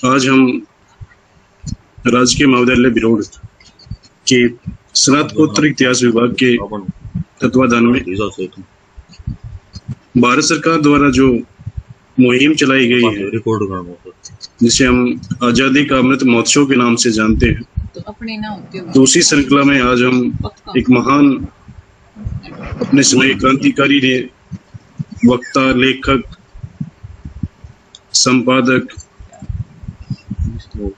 आज हम राजकीय महाविद्यालय बिरोड़ के स्नातकोत्तर इतिहास विभाग के तत्वाधान में भारत सरकार द्वारा जो मुहिम चलाई गई है, जिसे हम आजादी का अमृत महोत्सव के नाम से जानते हैं, तो उसी श्रृंखला में आज हम एक महान अपने समय क्रांतिकारी ने वक्ता, लेखक, संपादक,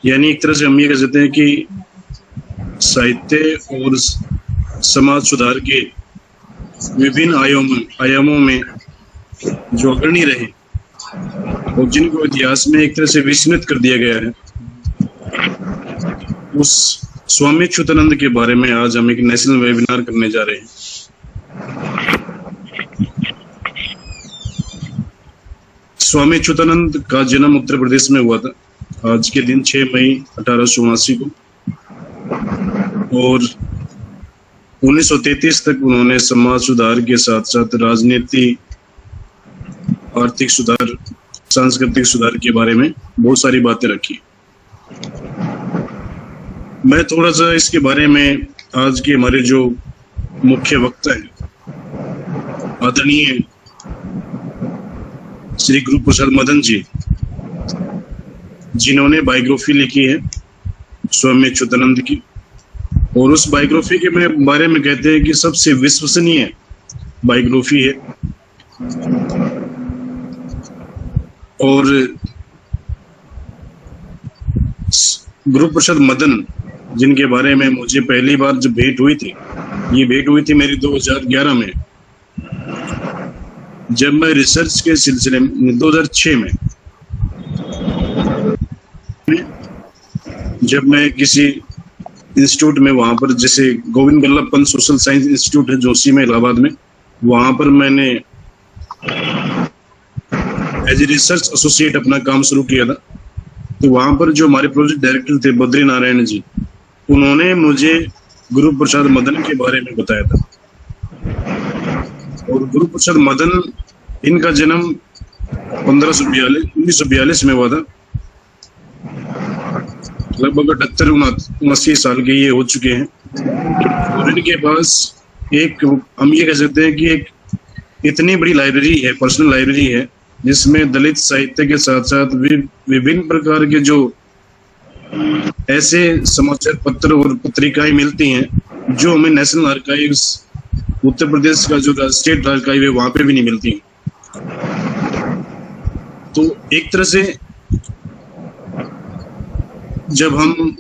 यानी एक तरह से हम ये कह सकते हैं कि साहित्य और समाज सुधार के विभिन्न आयामों में जो अग्रणी रहे और जिनको इतिहास में एक तरह से विस्मृत कर दिया गया है, उस स्वामी अच्युतानंद के बारे में आज हम एक नेशनल वेबिनार करने जा रहे हैं। स्वामी अच्युतानंद का जन्म उत्तर प्रदेश में हुआ था आज के दिन 6 मई 1879 को, और 1933 तक उन्होंने समाज सुधार के साथ साथ राजनीति, आर्थिक सुधार, सांस्कृतिक सुधार के बारे में बहुत सारी बातें रखी। मैं थोड़ा सा इसके बारे में आज के हमारे जो मुख्य वक्ता हैं, आदरणीय श्री गुरु प्रसाद मदन जी, जिन्होंने बायोग्राफी लिखी है स्वामी अच्युतानंद की, और उस बायोग्राफी के बारे में कहते हैं कि सबसे विश्वसनीय बायोग्राफी है। और गुरु प्रसाद मदन, जिनके बारे में मुझे पहली बार जब भेंट हुई थी, ये भेंट हुई थी मेरी 2011 में, जब मैं रिसर्च के सिलसिले में 2006 में जब मैं किसी इंस्टीट्यूट में, वहां पर जैसे Govind Vallabh Pant social science institute है जोशी में, इलाहाबाद में, वहां पर मैंने एज ए रिसर्च एसोसिएट अपना काम शुरू किया था। तो वहां पर जो हमारे प्रोजेक्ट डायरेक्टर थे बद्री नारायण जी, उन्होंने मुझे गुरु प्रसाद मदन के बारे में बताया था। और गुरु प्रसाद मदन, इनका जन्म 1942 में हुआ था। लगभग 78-79 साल के ये हो चुके हैं, और इनके पास एक, हम ये कह सकते हैं कि एक इतनी बड़ी लाइब्रेरी है, पर्सनल लाइब्रेरी है, जिसमें दलित साहित्य के साथ साथ विभिन्न प्रकार के जो ऐसे समाचार पत्र और पत्रिकाएं मिलती हैं जो हमें नेशनल आर्काइव्स, उत्तर प्रदेश का जो स्टेट आर्काइव है, वहां पे भी नहीं मिलती। तो एक तरह से जब हम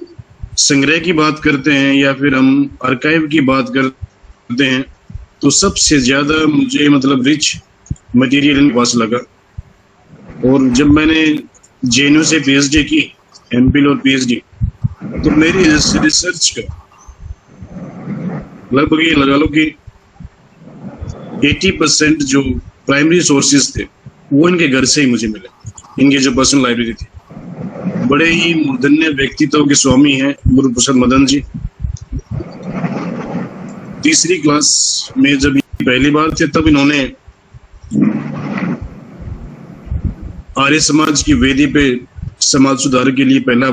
संग्रह की बात करते हैं या फिर हम आर्काइव की बात करते हैं, तो सबसे ज्यादा मुझे मतलब रिच मटेरियल इनके पास लगा। और जब मैंने जेएनयू से पीएचडी की, एमफिल और पीएचडी, तो मेरी रिसर्च का लगभग ये लगा लो कि 80% जो प्राइमरी सोर्सेज थे वो इनके घर से ही मुझे मिले। इनके जो पर्सनल लाइब्रेरी थी, बड़े ही मूर्धन्य व्यक्तित्व के स्वामी हैं गुरु प्रसाद मदन जी। तीसरी क्लास में जब पहली बार थे, तब इन्होंने आर्य समाज की वेदी पे समाज सुधार के लिए पहला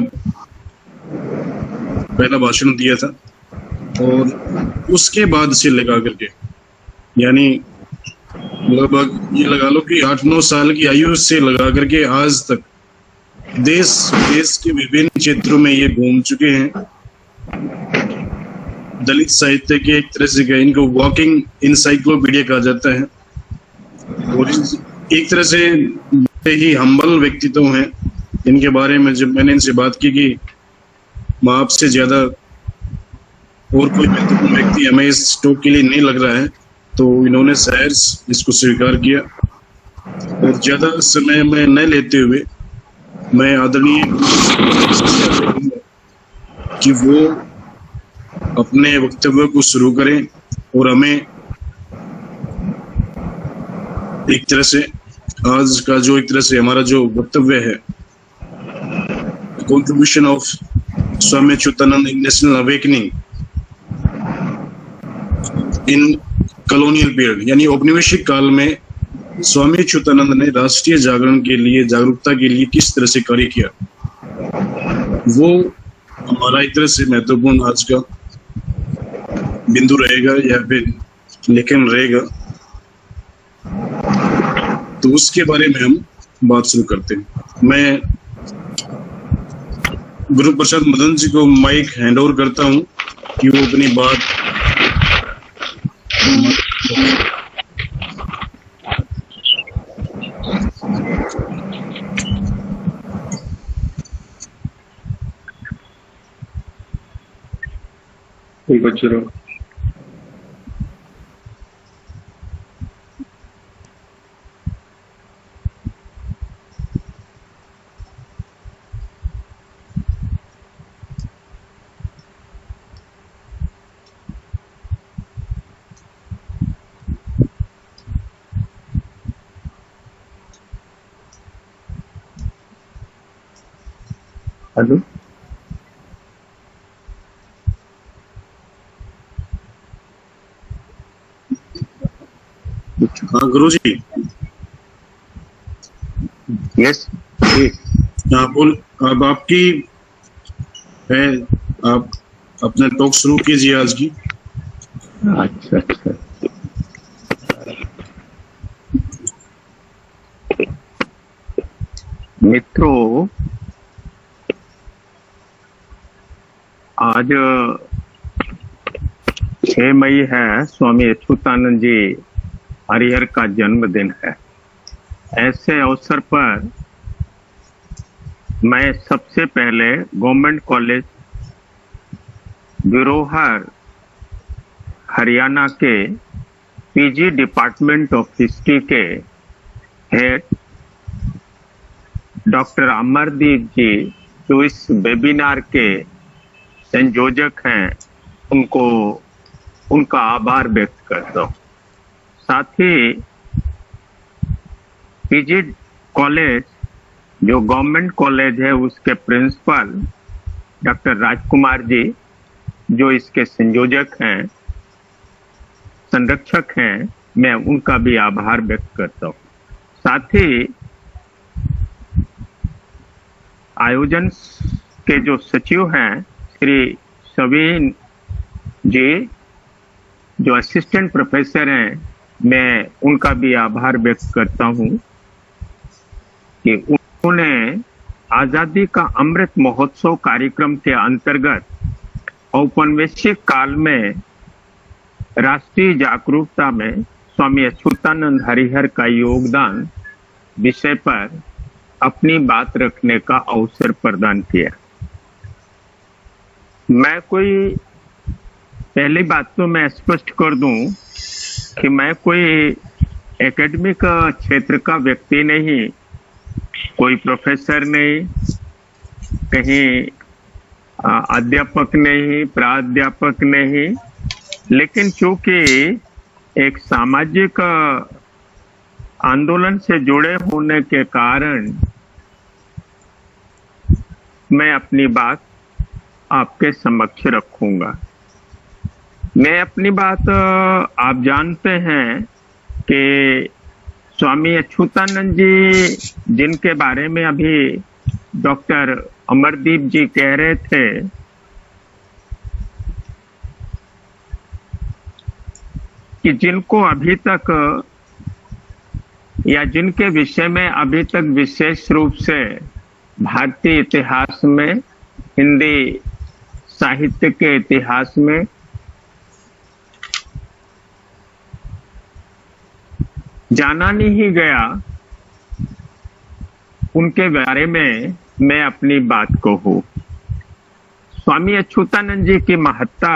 भाषण दिया था। और उसके बाद से लगा करके, यानी लगभग ये लगा लो कि 8-9 साल की आयु से लगा करके आज तक देश के विभिन्न क्षेत्रों में ये घूम चुके हैं। दलित साहित्य के एक तरह से इनको वॉकिंग इंसाइक्लोपीडिया कहा जाता है, और एक तरह से ही हम्बल व्यक्तित्व हैं। इनके बारे में जब मैंने इनसे बात की कि माँ आपसे ज्यादा और कोई महत्वपूर्ण व्यक्ति हमें इस टॉक के लिए नहीं लग रहा है, तो इन्होंने शायद इसको स्वीकार किया। और ज्यादा समय में न लेते हुए मैं आदरणीय कि वो अपने वक्तव्य को शुरू करें और हमें एक तरह से आज का जो एक तरह से हमारा जो वक्तव्य है, contribution of Swami Achyutanand in national awakening in colonial period, यानी औपनिवेशिक काल में स्वामी अच्युतानंद ने राष्ट्रीय जागरण के लिए, जागरूकता के लिए किस तरह से कार्य किया, वो हमारा एक तरह से महत्वपूर्ण आज का बिंदु रहेगा या फिर लेखन रहेगा, तो उसके बारे में हम बात शुरू करते हैं। मैं गुरु प्रसाद मदन जी को माइक हैंड ओवर करता हूं कि वो अपनी बात बच्चों हेलो हाँ गुरु जी। यस हाँ बोल, अब आपकी है, आप अपना टॉक शुरू कीजिए आज की। अच्छा अच्छा मित्रों, आज 6 मई है, स्वामी अच्युतानंद जी हरिहर का जन्मदिन है। ऐसे अवसर पर मैं सबसे पहले गवर्नमेंट कॉलेज बिरोहर हरियाणा के पीजी डिपार्टमेंट ऑफ हिस्ट्री के हेड डॉक्टर अमरदीप जी, जो इस वेबिनार के संयोजक हैं, उनका आभार व्यक्त करता हूँ। साथ ही पीजी कॉलेज जो गवर्नमेंट कॉलेज है, उसके प्रिंसिपल डॉक्टर राजकुमार जी, जो इसके संयोजक हैं, संरक्षक हैं, मैं उनका भी आभार व्यक्त करता हूँ। साथ ही आयोजन के जो सचिव हैं श्री सवीन जी, जो असिस्टेंट प्रोफेसर हैं, मैं उनका भी आभार व्यक्त करता हूं कि उन्होंने आजादी का अमृत महोत्सव कार्यक्रम के अंतर्गत औपनिवेशिक काल में राष्ट्रीय जागरूकता में स्वामी अच्युतानंद हरिहर का योगदान विषय पर अपनी बात रखने का अवसर प्रदान किया। मैं कोई पहली बात तो मैं स्पष्ट कर दूं कि मैं कोई एकेडमिक क्षेत्र का व्यक्ति नहीं, कोई प्रोफेसर नहीं, कहीं अध्यापक नहीं, प्राध्यापक नहीं, लेकिन चूंकि एक सामाजिक आंदोलन से जुड़े होने के कारण मैं अपनी बात आपके समक्ष रखूंगा। मैं अपनी बात, आप जानते हैं कि स्वामी अच्युतानंद जी, जिनके बारे में अभी डॉक्टर अमरदीप जी कह रहे थे, कि जिनको अभी तक या जिनके विषय में अभी तक विशेष रूप से भारतीय इतिहास में, हिंदी साहित्य के इतिहास में जाना नहीं गया, उनके बारे में मैं अपनी बात कहूं। स्वामी अच्युतानंद जी की महत्ता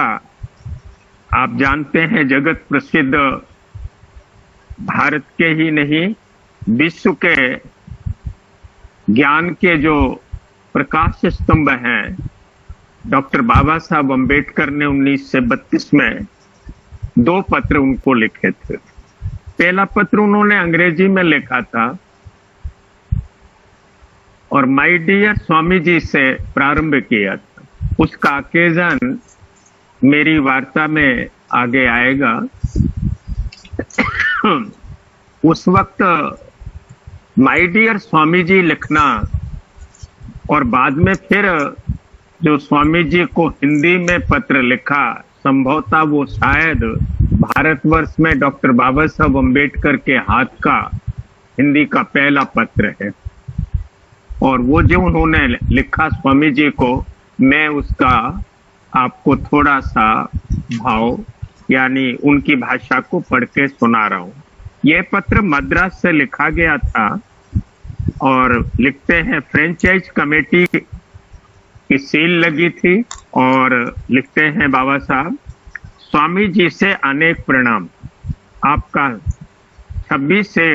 आप जानते हैं, जगत प्रसिद्ध, भारत के ही नहीं विश्व के ज्ञान के जो प्रकाश स्तंभ हैं। डॉक्टर बाबा साहब अम्बेडकर ने 1932 में 2 पत्र उनको लिखे थे। पहला पत्र उन्होंने अंग्रेजी में लिखा था और माय डियर स्वामी जी से प्रारंभ किया था। उसका ओकेजन मेरी वार्ता में आगे आएगा। उस वक्त माय डियर स्वामी जी लिखना और बाद में फिर जो स्वामी जी को हिंदी में पत्र लिखा, संभवतः वो शायद भारतवर्ष में डॉक्टर बाबा साहब अम्बेडकर के हाथ का हिंदी का पहला पत्र है। और वो जो उन्होंने लिखा स्वामी जी को, मैं उसका आपको थोड़ा सा भाव यानी उनकी भाषा को पढ़ के सुना रहा हूं। यह पत्र मद्रास से लिखा गया था और लिखते हैं, फ्रेंचाइज कमेटी की सील लगी थी और लिखते हैं बाबा साहब, स्वामी जी से अनेक प्रणाम। आपका 26 से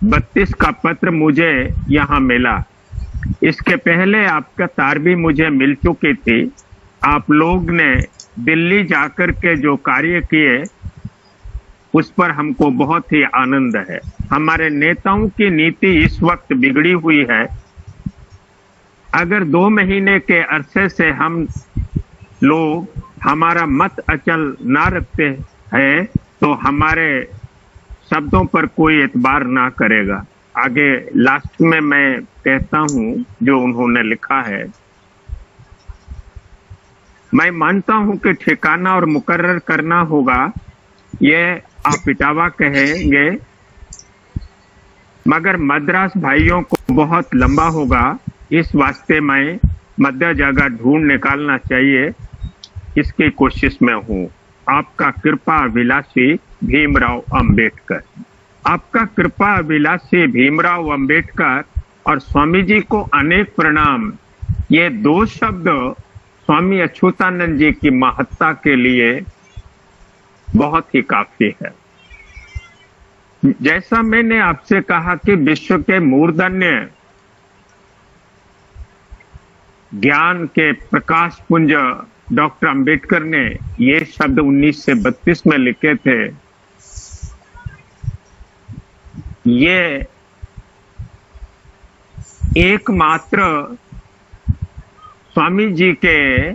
32 का पत्र मुझे यहाँ मिला। इसके पहले आपका तार भी मुझे मिल चुकी थी। आप लोग ने दिल्ली जाकर के जो कार्य किए उस पर हमको बहुत ही आनंद है। हमारे नेताओं की नीति इस वक्त बिगड़ी हुई है। अगर 2 महीने के अरसे से हम लोग हमारा मत अचल ना रखते हैं तो हमारे शब्दों पर कोई एतबार ना करेगा। आगे लास्ट में मैं कहता हूं जो उन्होंने लिखा है। मैं मानता हूं कि ठिकाना और मुकर्रर करना होगा, यह आप इटावा कहेंगे, मगर मद्रास भाइयों को बहुत लंबा होगा। इस वास्ते मैं मध्य जगह ढूंढ निकालना चाहिए, इसकी कोशिश में हूं। आपका कृपा अभिलाषी भीमराव अंबेडकर। आपका कृपा अभिलाषी भीमराव अंबेडकर और स्वामी जी को अनेक प्रणाम। ये 2 शब्द स्वामी अच्युतानंद जी की महत्ता के लिए बहुत ही काफी है। जैसा मैंने आपसे कहा कि विश्व के मूर्धन्य ज्ञान के प्रकाश पुंज डॉक्टर अंबेडकर ने ये शब्द 1932 में लिखे थे। ये एकमात्र स्वामी जी के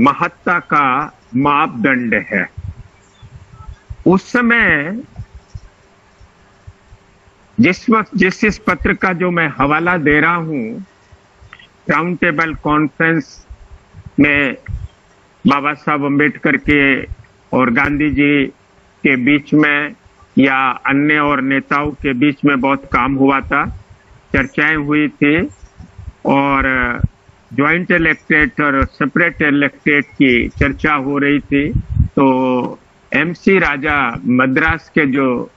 महत्ता का मापदंड है। उस समय जिस वक्त इस पत्र का जो मैं हवाला दे रहा हूं, राउंड टेबल कॉन्फ्रेंस में बाबा साहब अम्बेडकर के और गांधी जी के बीच में या अन्य और नेताओं के बीच में बहुत काम हुआ था, चर्चाएं हुई थी और ज्वाइंट इलेक्टेड और सेपरेट इलेक्टेड की चर्चा हो रही थी। तो एमसी राजा मद्रास के जो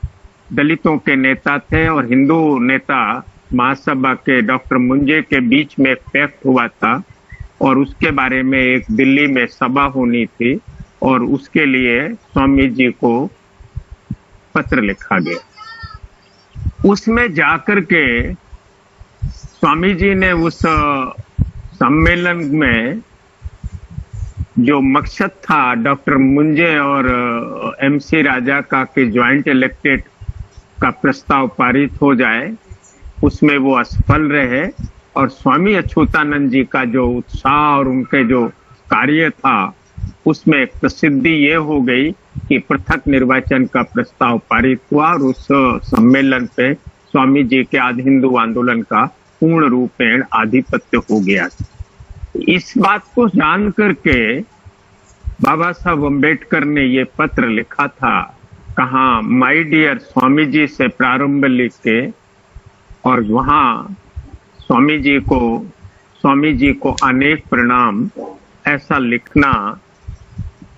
दलितों के नेता थे और हिंदू नेता महासभा के डॉक्टर मुंजे के बीच में एक पैक्ट हुआ था और उसके बारे में एक दिल्ली में सभा होनी थी और उसके लिए स्वामी जी को पत्र लिखा गया। उसमें जाकर के स्वामी जी ने उस सम्मेलन में जो मकसद था डॉक्टर मुंजे और एमसी राजा का कि ज्वाइंट इलेक्टेड का प्रस्ताव पारित हो जाए, उसमें वो असफल रहे और स्वामी अच्युतानंद जी का जो उत्साह और उनके जो कार्य था उसमें एक प्रसिद्धि ये हो गई कि पृथक निर्वाचन का प्रस्ताव पारित हुआ और उस सम्मेलन पे स्वामी जी के आदि हिंदू आंदोलन का पूर्ण रूपेण आधिपत्य हो गया। इस बात को जान करके बाबा साहब अम्बेडकर ने ये पत्र लिखा था, कहा माय डियर स्वामी जी से प्रारंभ लिख के, और वहां स्वामी जी को अनेक प्रणाम ऐसा लिखना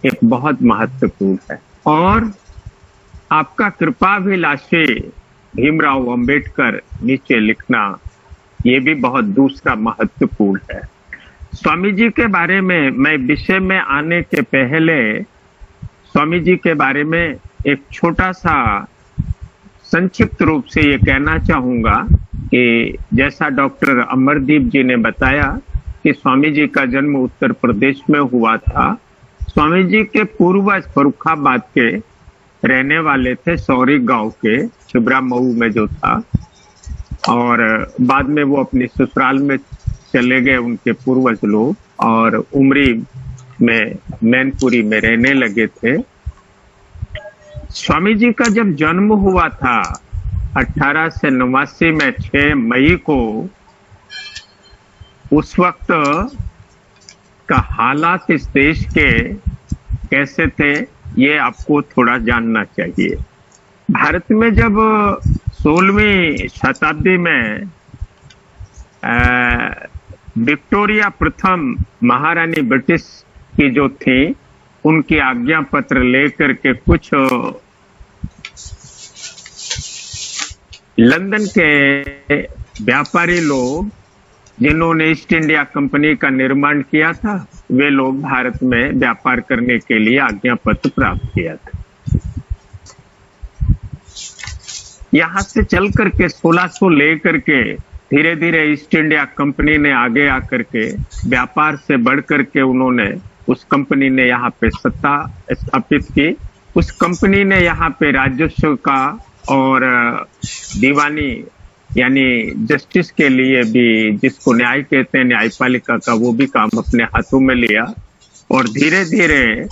एक बहुत महत्वपूर्ण है। और आपका कृपाभिलाषी भीमराव अंबेडकर नीचे लिखना ये भी बहुत दूसरा महत्वपूर्ण है। स्वामी जी के बारे में मैं विषय में आने के पहले स्वामी जी के बारे में एक छोटा सा संक्षिप्त रूप से ये कहना चाहूंगा कि जैसा डॉक्टर अमरदीप जी ने बताया कि स्वामी जी का जन्म उत्तर प्रदेश में हुआ था। स्वामी जी के पूर्वज फर्रुखाबाद के रहने वाले थे, सौरी गांव के छिबरा मऊ में जो था, और बाद में वो अपनी ससुराल में चले गए उनके पूर्वज लोग और उमरी में मैनपुरी में रहने लगे थे। स्वामी जी का जब जन्म हुआ था 1889 में 6 मई को उस वक्त का हालात इस देश के कैसे थे, ये आपको थोड़ा जानना चाहिए। भारत में जब 16वीं शताब्दी में विक्टोरिया प्रथम महारानी ब्रिटिश की जो थी, उनकी आज्ञा पत्र लेकर के कुछ लंदन के व्यापारी लोग, जिन्होंने ईस्ट इंडिया कंपनी का निर्माण किया था, वे लोग भारत में व्यापार करने के लिए आज्ञा पत्र प्राप्त किया था। यहां से चल करके 1600 लेकर के धीरे धीरे ईस्ट इंडिया कंपनी ने आगे आकर के व्यापार से बढ़ करके उन्होंने उस कंपनी ने यहाँ पे सत्ता स्थापित की। उस कंपनी ने यहाँ पे राजस्व का और दीवानी यानी जस्टिस के लिए भी, जिसको न्याय कहते हैं, न्यायपालिका का, वो भी काम अपने हाथों में लिया। और धीरे धीरे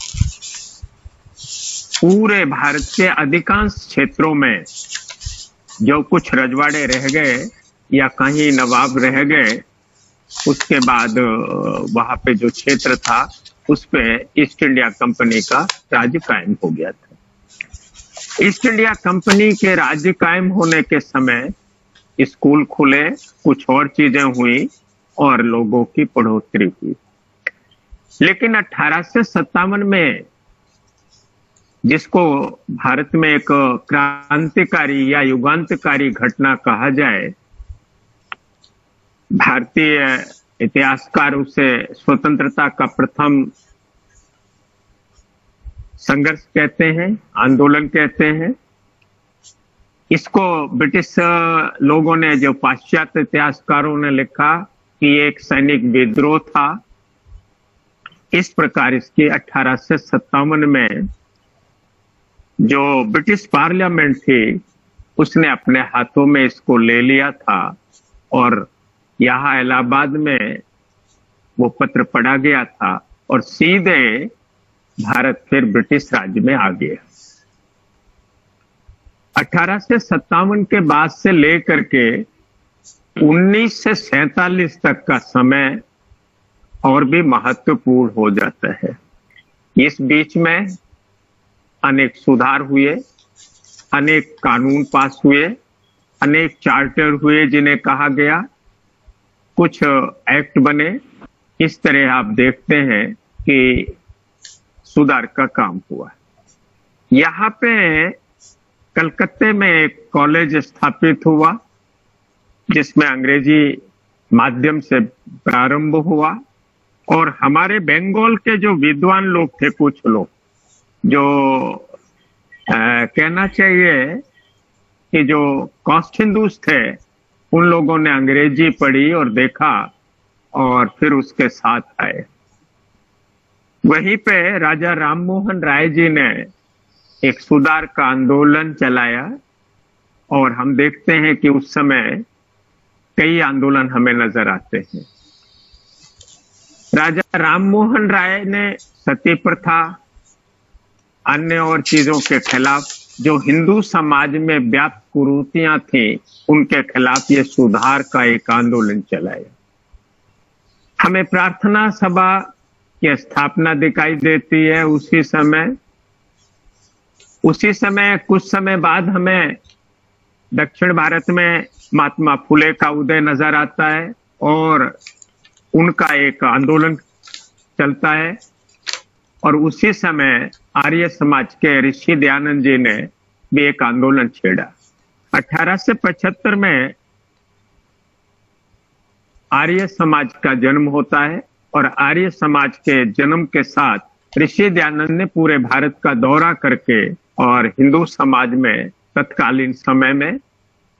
पूरे भारत के अधिकांश क्षेत्रों में जो कुछ रजवाड़े रह गए या कहीं नवाब रह गए, उसके बाद वहां पे जो क्षेत्र था उस पे ईस्ट इंडिया कंपनी का राज्य कायम हो गया था। ईस्ट इंडिया कंपनी के राज्य कायम होने के समय स्कूल खुले, कुछ और चीजें हुई और लोगों की बढ़ोतरी हुई। लेकिन 1857 में, जिसको भारत में एक क्रांतिकारी या युगांतकारी घटना कहा जाए, भारतीय इतिहासकार उसे स्वतंत्रता का प्रथम संघर्ष कहते हैं, आंदोलन कहते हैं। इसको ब्रिटिश लोगों ने, जो पाश्चात्य इतिहासकारों ने लिखा कि एक सैनिक विद्रोह था। इस प्रकार इसकी 1857 में जो ब्रिटिश पार्लियामेंट थी, उसने अपने हाथों में इसको ले लिया था और यहाँ इलाहाबाद में वो पत्र पढ़ा गया था और सीधे भारत फिर ब्रिटिश राज्य में आ गया। 1857 के बाद से लेकर के 1947 तक का समय और भी महत्वपूर्ण हो जाता है। इस बीच में अनेक सुधार हुए, अनेक कानून पास हुए, अनेक चार्टर हुए जिन्हें कहा गया, कुछ एक्ट बने। इस तरह आप देखते हैं कि सुधार का काम हुआ। यहाँ पे कलकत्ते में एक कॉलेज स्थापित हुआ जिसमें अंग्रेजी माध्यम से प्रारंभ हुआ और हमारे बंगाल के जो विद्वान लोग थे, कुछ लोग जो कहना चाहिए कि जो कॉस्ट हिंदूस थे, उन लोगों ने अंग्रेजी पढ़ी और देखा और फिर उसके साथ आए। वहीं पे राजा राममोहन राय जी ने एक सुधार का आंदोलन चलाया और हम देखते हैं कि उस समय कई आंदोलन हमें नजर आते हैं। राजा राममोहन राय ने सती प्रथा, अन्य और चीजों के खिलाफ, जो हिंदू समाज में व्याप्त कुरीतियां थी, उनके खिलाफ ये सुधार का एक आंदोलन चलाया। हमें प्रार्थना सभा की स्थापना दिखाई देती है उसी समय। कुछ समय बाद हमें दक्षिण भारत में महात्मा फुले का उदय नजर आता है और उनका एक आंदोलन चलता है। और उसी समय आर्य समाज के ऋषि दयानंद जी ने भी एक आंदोलन छेड़ा। 1875 में आर्य समाज का जन्म होता है और आर्य समाज के जन्म के साथ ऋषि दयानंद ने पूरे भारत का दौरा करके और हिंदू समाज में तत्कालीन समय में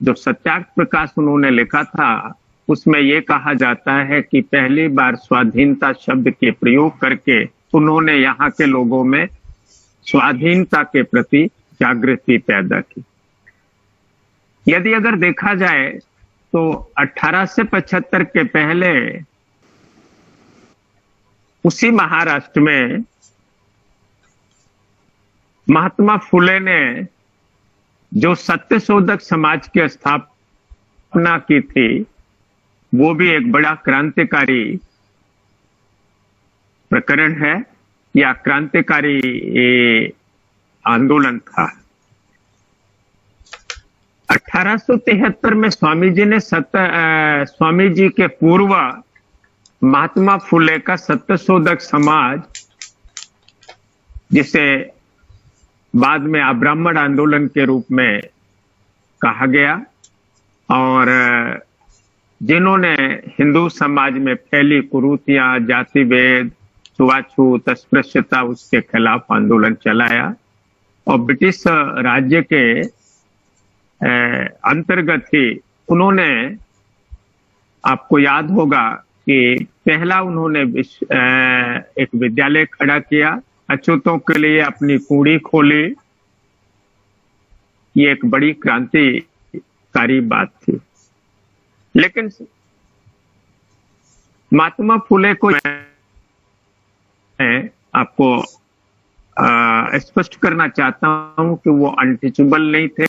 जो सत्याग्रह प्रकाश उन्होंने लिखा था, उसमें यह कहा जाता है कि पहली बार स्वाधीनता शब्द के प्रयोग करके उन्होंने यहाँ के लोगों में स्वाधीनता के प्रति जागृति पैदा की। यदि अगर देखा जाए तो 1875 के पहले उसी महाराष्ट्र में महात्मा फुले ने जो सत्यशोधक समाज की स्थापना की थी, वो भी एक बड़ा क्रांतिकारी प्रकरण है या क्रांतिकारी आंदोलन था। 1873 में स्वामी जी ने स्वामी जी के पूर्व महात्मा फुले का सत्यशोधक समाज, जिसे बाद में अब्राह्मण आंदोलन के रूप में कहा गया, और जिन्होंने हिंदू समाज में फैली कुरीतियां, जाति भेद, छुआछूत, अस्पृश्यता, उसके खिलाफ आंदोलन चलाया और ब्रिटिश राज्य के अंतर्गत ही उन्होंने, आपको याद होगा कि पहला उन्होंने एक विद्यालय खड़ा किया, अछूतों के लिए अपनी कुंडी खोली। ये एक बड़ी क्रांतिकारी बात थी। लेकिन महात्मा फुले को मैं आपको स्पष्ट करना चाहता हूं कि वो अनटचेबल नहीं थे।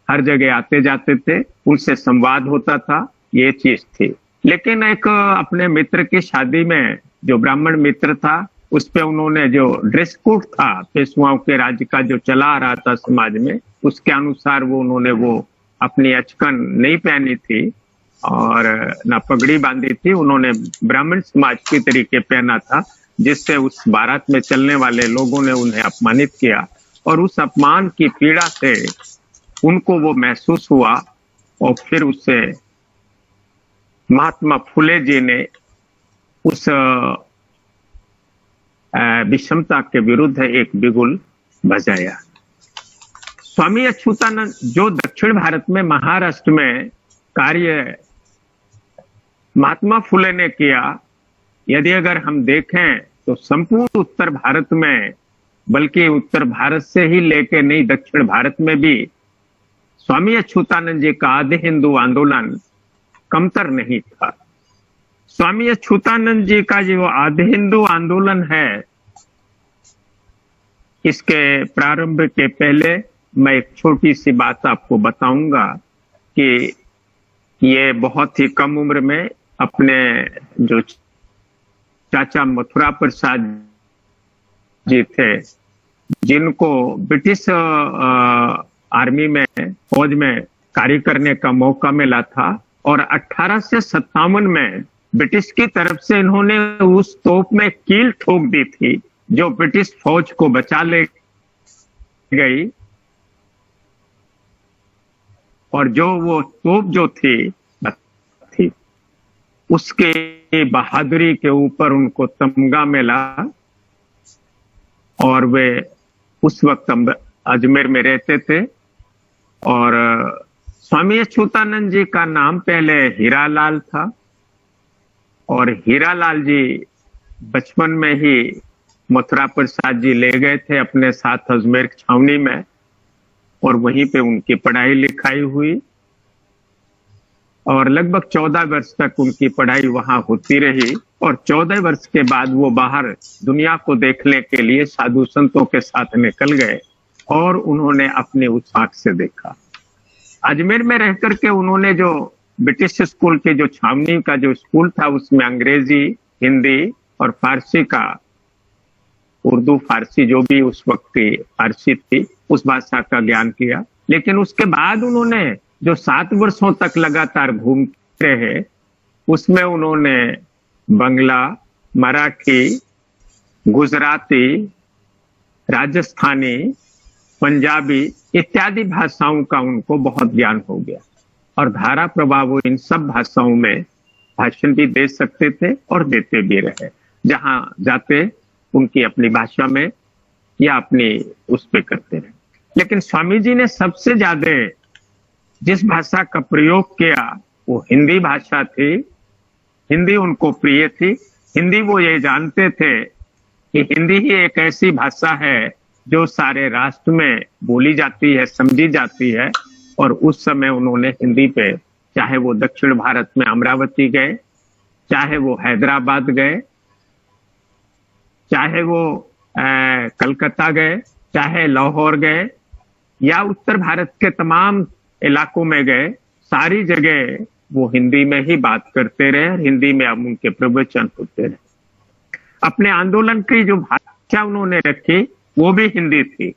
हर जगह आते जाते थे, उनसे संवाद होता था, ये चीज थी। लेकिन एक अपने मित्र की शादी में, जो ब्राह्मण मित्र था, उस पे उन्होंने जो ड्रेस कोड था पेशवाओं के राज्य का जो चला आ रहा था समाज में, उसके अनुसार उन्होंने अपनी अचकन नहीं पहनी थी और ना पगड़ी बांधी थी। उन्होंने ब्राह्मण समाज के तरीके पहना था, जिससे उस बारात में चलने वाले लोगों ने उन्हें अपमानित किया और उस अपमान की पीड़ा से उनको वो महसूस हुआ और फिर उससे महात्मा फुले जी ने उस विषमता के विरुद्ध एक बिगुल बजाया। स्वामी अच्युतानंद, जो दक्षिण भारत में महाराष्ट्र में कार्य महात्मा फुले ने किया, यदि अगर हम देखें तो संपूर्ण उत्तर भारत में, बल्कि उत्तर भारत से ही लेके नहीं दक्षिण भारत में भी स्वामी अच्युतानंद जी का आदि हिंदू आंदोलन कमतर नहीं था। स्वामी अच्युतानंद जी का जो आदि हिंदू आंदोलन है, इसके प्रारंभ के पहले मैं एक छोटी सी बात आपको बताऊंगा कि ये बहुत ही कम उम्र में अपने जो चाचा मथुरा प्रसाद जी थे, जिनको ब्रिटिश आर्मी में, फौज में कार्य करने का मौका मिला था, और 1857 में ब्रिटिश की तरफ से इन्होंने उस तोप में कील ठोक दी थी जो ब्रिटिश फौज को बचा ले गई, और जो वो तोप जो थी उसके बहादुरी के ऊपर उनको तमगा मिला, और वे उस वक्त अजमेर में रहते थे। और स्वामी अच्युतानंद जी का नाम पहले हीरालाल था, और हीरालाल जी बचपन में ही मथुरा प्रसाद जी ले गए थे अपने साथ अजमेर छावनी में, और वहीं पे उनकी पढ़ाई लिखाई हुई, और लगभग 14 वर्ष तक उनकी पढ़ाई वहां होती रही। और 14 वर्ष के बाद वो बाहर दुनिया को देखने के लिए साधु संतों के साथ निकल गए, और उन्होंने अपने उस आंख से देखा। अजमेर में रह करके उन्होंने जो ब्रिटिश स्कूल के जो छावनी का जो स्कूल था, उसमें अंग्रेजी, हिंदी और फारसी का, उर्दू फारसी जो भी उस वक्त की फारसी थी, उस भाषा का ज्ञान किया। लेकिन उसके बाद उन्होंने जो 7 वर्षों तक लगातार घूमते रहे, उसमें उन्होंने बंगला, मराठी, गुजराती, राजस्थानी, पंजाबी इत्यादि भाषाओं का उनको बहुत ज्ञान हो गया, और धारा प्रभाव वो इन सब भाषाओं में भाषण भी दे सकते थे और देते भी रहे, जहां जाते उनकी अपनी भाषा में या अपनी उस पे करते रहे। लेकिन स्वामी जी ने सबसे ज्यादा जिस भाषा का प्रयोग किया वो हिंदी भाषा थी। हिंदी उनको प्रिय थी। हिंदी वो ये जानते थे कि हिंदी ही एक ऐसी भाषा है जो सारे राष्ट्र में बोली जाती है, समझी जाती है। और उस समय उन्होंने हिंदी पे, चाहे वो दक्षिण भारत में अमरावती गए, चाहे वो हैदराबाद गए, चाहे वो कलकत्ता गए, चाहे लाहौर गए, या उत्तर भारत के तमाम इलाकों में गए, सारी जगह वो हिंदी में ही बात करते रहे और हिंदी में अब उनके प्रवचन होते रहे। अपने आंदोलन की जो भाषा उन्होंने रखी वो भी हिंदी थी,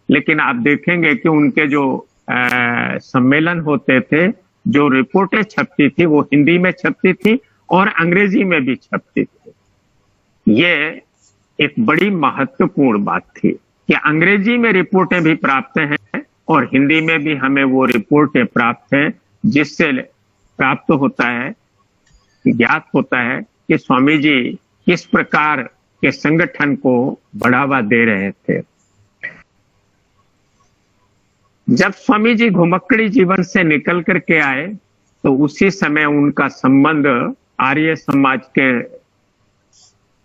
लेकिन आप देखेंगे कि उनके जो सम्मेलन होते थे, जो रिपोर्टें छपती थी वो हिंदी में छपती थी और अंग्रेजी में भी छपती थी। ये एक बड़ी महत्वपूर्ण बात थी कि अंग्रेजी में रिपोर्टें भी प्राप्त हैं और हिंदी में भी हमें वो रिपोर्टें प्राप्त हैं, जिससे प्राप्त होता है, ज्ञात होता है कि स्वामी जी किस प्रकार के संगठन को बढ़ावा दे रहे थे। जब स्वामी जी घुमक्कड़ी जीवन से निकल करके आए तो उसी समय उनका संबंध आर्य समाज के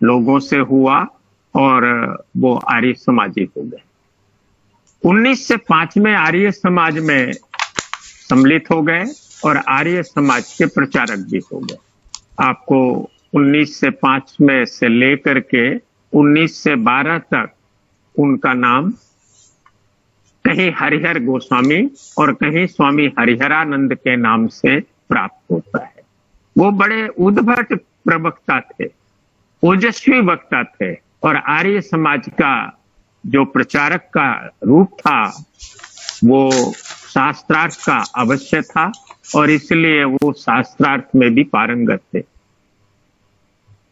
लोगों से हुआ और वो आर्य समाजी हो गए। 1905 में आर्य समाज में सम्मिलित हो गए और आर्य समाज के प्रचारक भी हो गए। आपको 1905 में से लेकर के 1912 तक उनका नाम कहीं हरिहर गोस्वामी और कहीं स्वामी हरिहरानंद के नाम से प्राप्त होता है। वो बड़े उद्भट प्रवक्ता थे, ओजस्वी वक्ता थे और आर्य समाज का जो प्रचारक का रूप था वो शास्त्रार्थ का अवश्य था और इसलिए वो शास्त्रार्थ में भी पारंगत थे।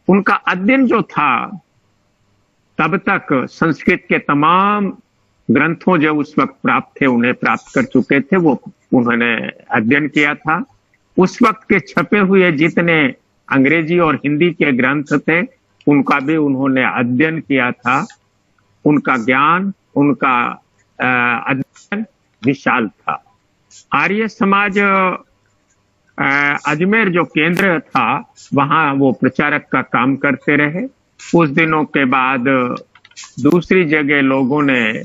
उनका अध्ययन जो था, तब तक संस्कृत के तमाम ग्रंथों जो उस वक्त प्राप्त थे उन्हें प्राप्त कर चुके थे, वो उन्होंने अध्ययन किया था। उस वक्त के छपे हुए जितने अंग्रेजी और हिंदी के ग्रंथ थे उनका भी उन्होंने अध्ययन किया था। उनका ज्ञान, उनका अध्ययन विशाल था। आर्य समाज अजमेर जो केंद्र था वहां वो प्रचारक का काम करते रहे। कुछ दिनों के बाद दूसरी जगह लोगों ने,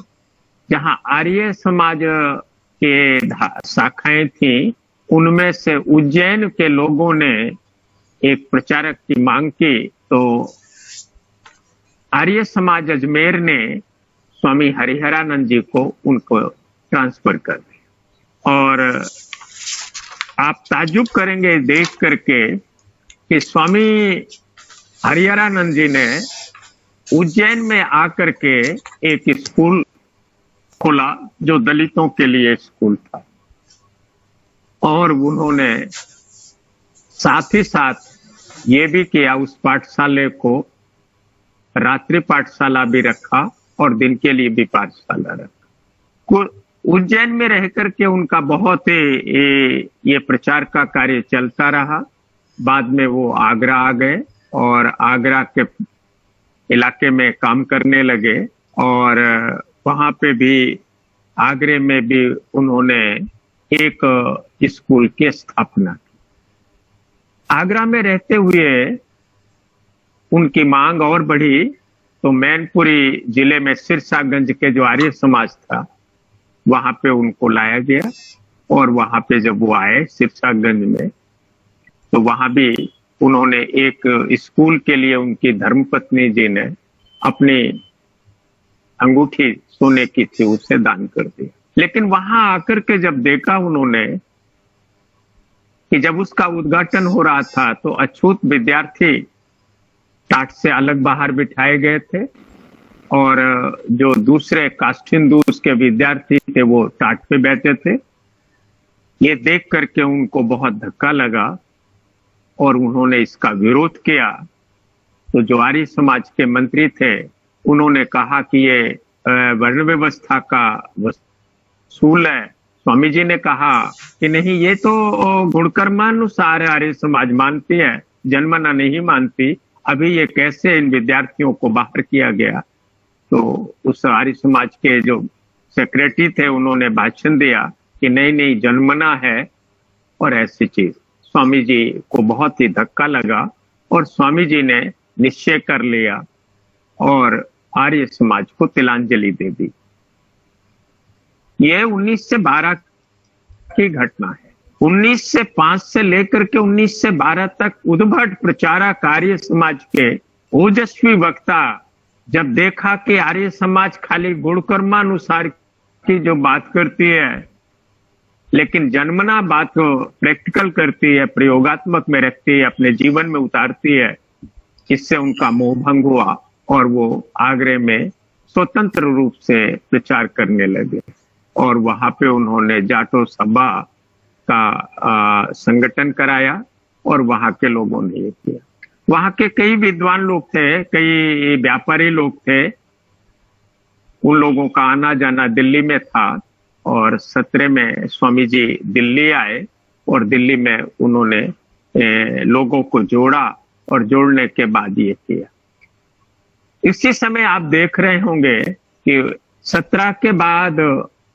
जहां आर्य समाज के शाखाएं थी, उनमें से उज्जैन के लोगों ने एक प्रचारक की मांग की तो आर्य समाज अजमेर ने स्वामी हरिहरानंद जी को उनको ट्रांसफर कर दिया। और आप ताज्जुब करेंगे देख करके कि स्वामी हरिहरानंद जी ने उज्जैन में आकर के एक स्कूल खोला जो दलितों के लिए स्कूल था और उन्होंने साथ ही साथ ये भी किया, उस पाठशाला को रात्रि पाठशाला भी रखा और दिन के लिए भी पाठशाला रखा। उज्जैन में रह करके उनका बहुत ये प्रचार का कार्य चलता रहा। बाद में वो आगरा आ गए और आगरा के इलाके में काम करने लगे और वहां पे भी, आगरे में भी उन्होंने एक स्कूल की स्थापना की। आगरा में रहते हुए उनकी मांग और बढ़ी तो मैनपुरी जिले में सिरसागंज के जो आर्य समाज था वहां पे उनको लाया गया और वहां पे जब वो आए सिरसागंज में तो वहां भी उन्होंने एक स्कूल के लिए उनकी धर्मपत्नी जी ने अपनी अंगूठी सोने की थी उसे दान कर दी। लेकिन वहां आकर के जब देखा उन्होंने कि जब उसका उद्घाटन हो रहा था तो अछूत विद्यार्थी टाट से अलग बाहर बिठाए गए थे और जो दूसरे कास्ट हिंदूज के विद्यार्थी थे वो टाट पे बैठे थे। ये देख करके उनको बहुत धक्का लगा और उन्होंने इसका विरोध किया। तो जो आर्य समाज के मंत्री थे उन्होंने कहा कि ये वर्ण व्यवस्था का वसूल है। स्वामी जी ने कहा कि नहीं, ये तो गुणकर्मानुसार आर्य समाज मानती है, जन्मना नहीं मानती। अभी ये कैसे इन विद्यार्थियों को बाहर किया गया? तो उस आर्य समाज के जो सेक्रेटरी थे उन्होंने भाषण दिया कि नहीं नहीं, जन्मना है और ऐसी चीज। स्वामी जी को बहुत ही धक्का लगा और स्वामी जी ने निश्चय कर लिया और आर्य समाज को तिलांजलि दे दी। यह 1912 की घटना है। 1905 से लेकर के 1912 तक उद्भट प्रचारक आर्य समाज के ओजस्वी वक्ता जब देखा कि आर्य समाज खाली गुणकर्मानुसार की जो बात करती है, लेकिन जन्मना बात को प्रैक्टिकल करती है, प्रयोगात्मक में रखती है, अपने जीवन में उतारती है। इससे उनका मोह भंग हुआ और वो आगरे में स्वतंत्र रूप से प्रचार करने लगे और वहां पे उन्होंने जाटो सभा का संगठन कराया और वहां के लोगों ने ये किया। वहां के कई विद्वान लोग थे, कई व्यापारी लोग थे, उन लोगों का आना जाना दिल्ली में था और 17 में स्वामी जी दिल्ली आए और दिल्ली में उन्होंने लोगों को जोड़ा और जोड़ने के बाद ये किया। इसी समय आप देख रहे होंगे कि 17 के बाद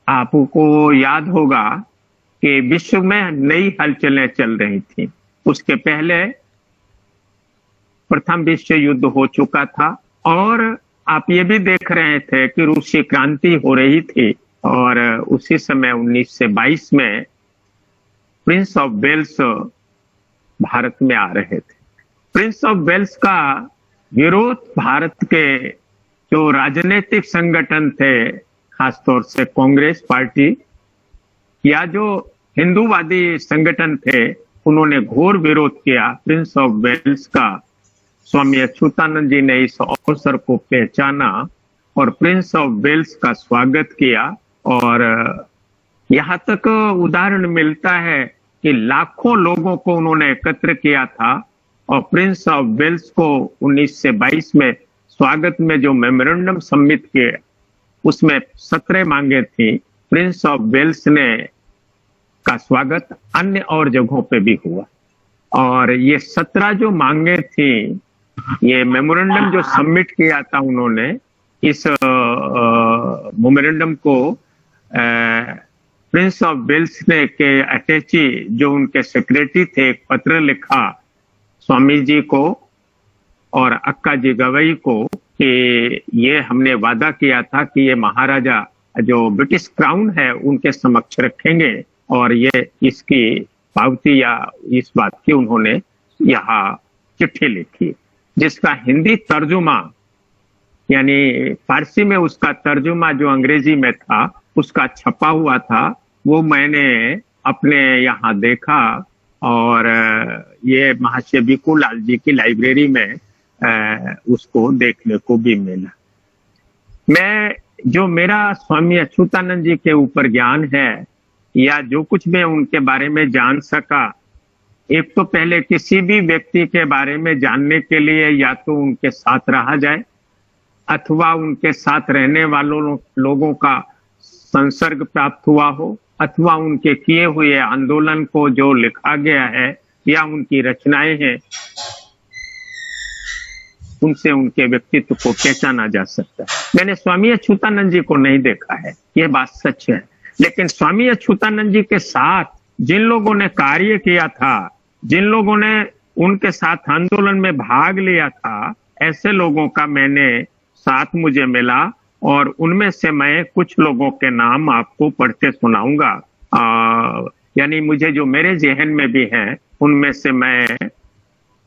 आपको याद होगा कि विश्व में नई हलचलें चल रही थी। उसके पहले प्रथम विश्व युद्ध हो चुका था और आप ये भी देख रहे थे कि रूसी क्रांति हो रही थी और उसी समय 1922 में प्रिंस ऑफ वेल्स भारत में आ रहे थे। प्रिंस ऑफ वेल्स का विरोध भारत के जो राजनीतिक संगठन थे, खासतौर से कांग्रेस पार्टी या जो हिंदूवादी संगठन थे, उन्होंने घोर विरोध किया प्रिंस ऑफ वेल्स का। स्वामी अच्युतानंद जी ने इस अवसर को पहचाना और प्रिंस ऑफ वेल्स का स्वागत किया और यहाँ तक उदाहरण मिलता है कि लाखों लोगों को उन्होंने एकत्र किया था और प्रिंस ऑफ वेल्स को 1922 में स्वागत में जो मेमोरेंडम सबमिट किए उसमें 17 मांगे थी। प्रिंस ऑफ वेल्स ने का स्वागत अन्य और जगहों पे भी हुआ और ये 17 जो मांगे थी, ये मेमोरेंडम जो सबमिट किया था उन्होंने, इस मेमोरेंडम को प्रिंस ऑफ वेल्स ने के अटैची जो उनके सेक्रेटरी थे, एक पत्र लिखा स्वामी जी को और अक्का जी गवई को कि ये हमने वादा किया था कि ये महाराजा जो ब्रिटिश क्राउन है उनके समक्ष रखेंगे और ये इसकी पावती या इस बात की उन्होंने यहाँ चिट्ठी लिखी, जिसका हिंदी तर्जुमा यानी फारसी में उसका तर्जुमा जो अंग्रेजी में था उसका छपा हुआ था, वो मैंने अपने यहाँ देखा और ये महर्षि भिखुलाल जी की लाइब्रेरी में उसको देखने को भी मिला। मैं जो मेरा स्वामी अच्युतानंद जी के ऊपर ज्ञान है या जो कुछ मैं उनके बारे में जान सका, एक तो पहले किसी भी व्यक्ति के बारे में जानने के लिए या तो उनके साथ रहा जाए अथवा उनके साथ रहने वालों लोगों का संसर्ग प्राप्त हुआ हो अथवा उनके किए हुए आंदोलन को जो लिखा गया है या उनकी रचनाएं हैं उनसे उनके व्यक्तित्व को पहचाना जा सकता है। मैंने स्वामी अच्युतानंद जी को नहीं देखा है, ये बात सच है, लेकिन स्वामी अच्युतानंद जी के साथ जिन लोगों ने कार्य किया था, जिन लोगों ने उनके साथ आंदोलन में भाग लिया था, ऐसे लोगों का मैंने साथ मुझे मिला और उनमें से मैं कुछ लोगों के नाम आपको पढ़ते सुनाऊंगा। यानी मुझे जो मेरे जहन में भी हैं उनमें से मैं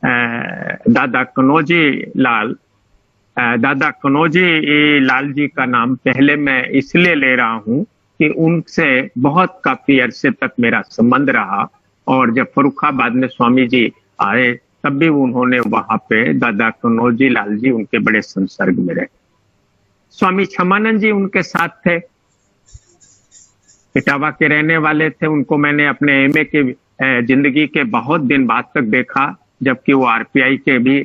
दादा कनौजी लाल जी का नाम पहले मैं इसलिए ले रहा हूं कि उनसे बहुत काफी अरसे तक मेरा संबंध रहा और जब फर्रुखाबाद में स्वामी जी आए तब भी उन्होंने वहां पे दादा कनौजी लाल जी उनके बड़े संसर्ग में रहे। स्वामी क्षमानंद जी उनके साथ थे, इटावा के रहने वाले थे। उनको मैंने अपने एमए के जिंदगी के बहुत दिन बाद तक देखा, जबकि वो आरपीआई के भी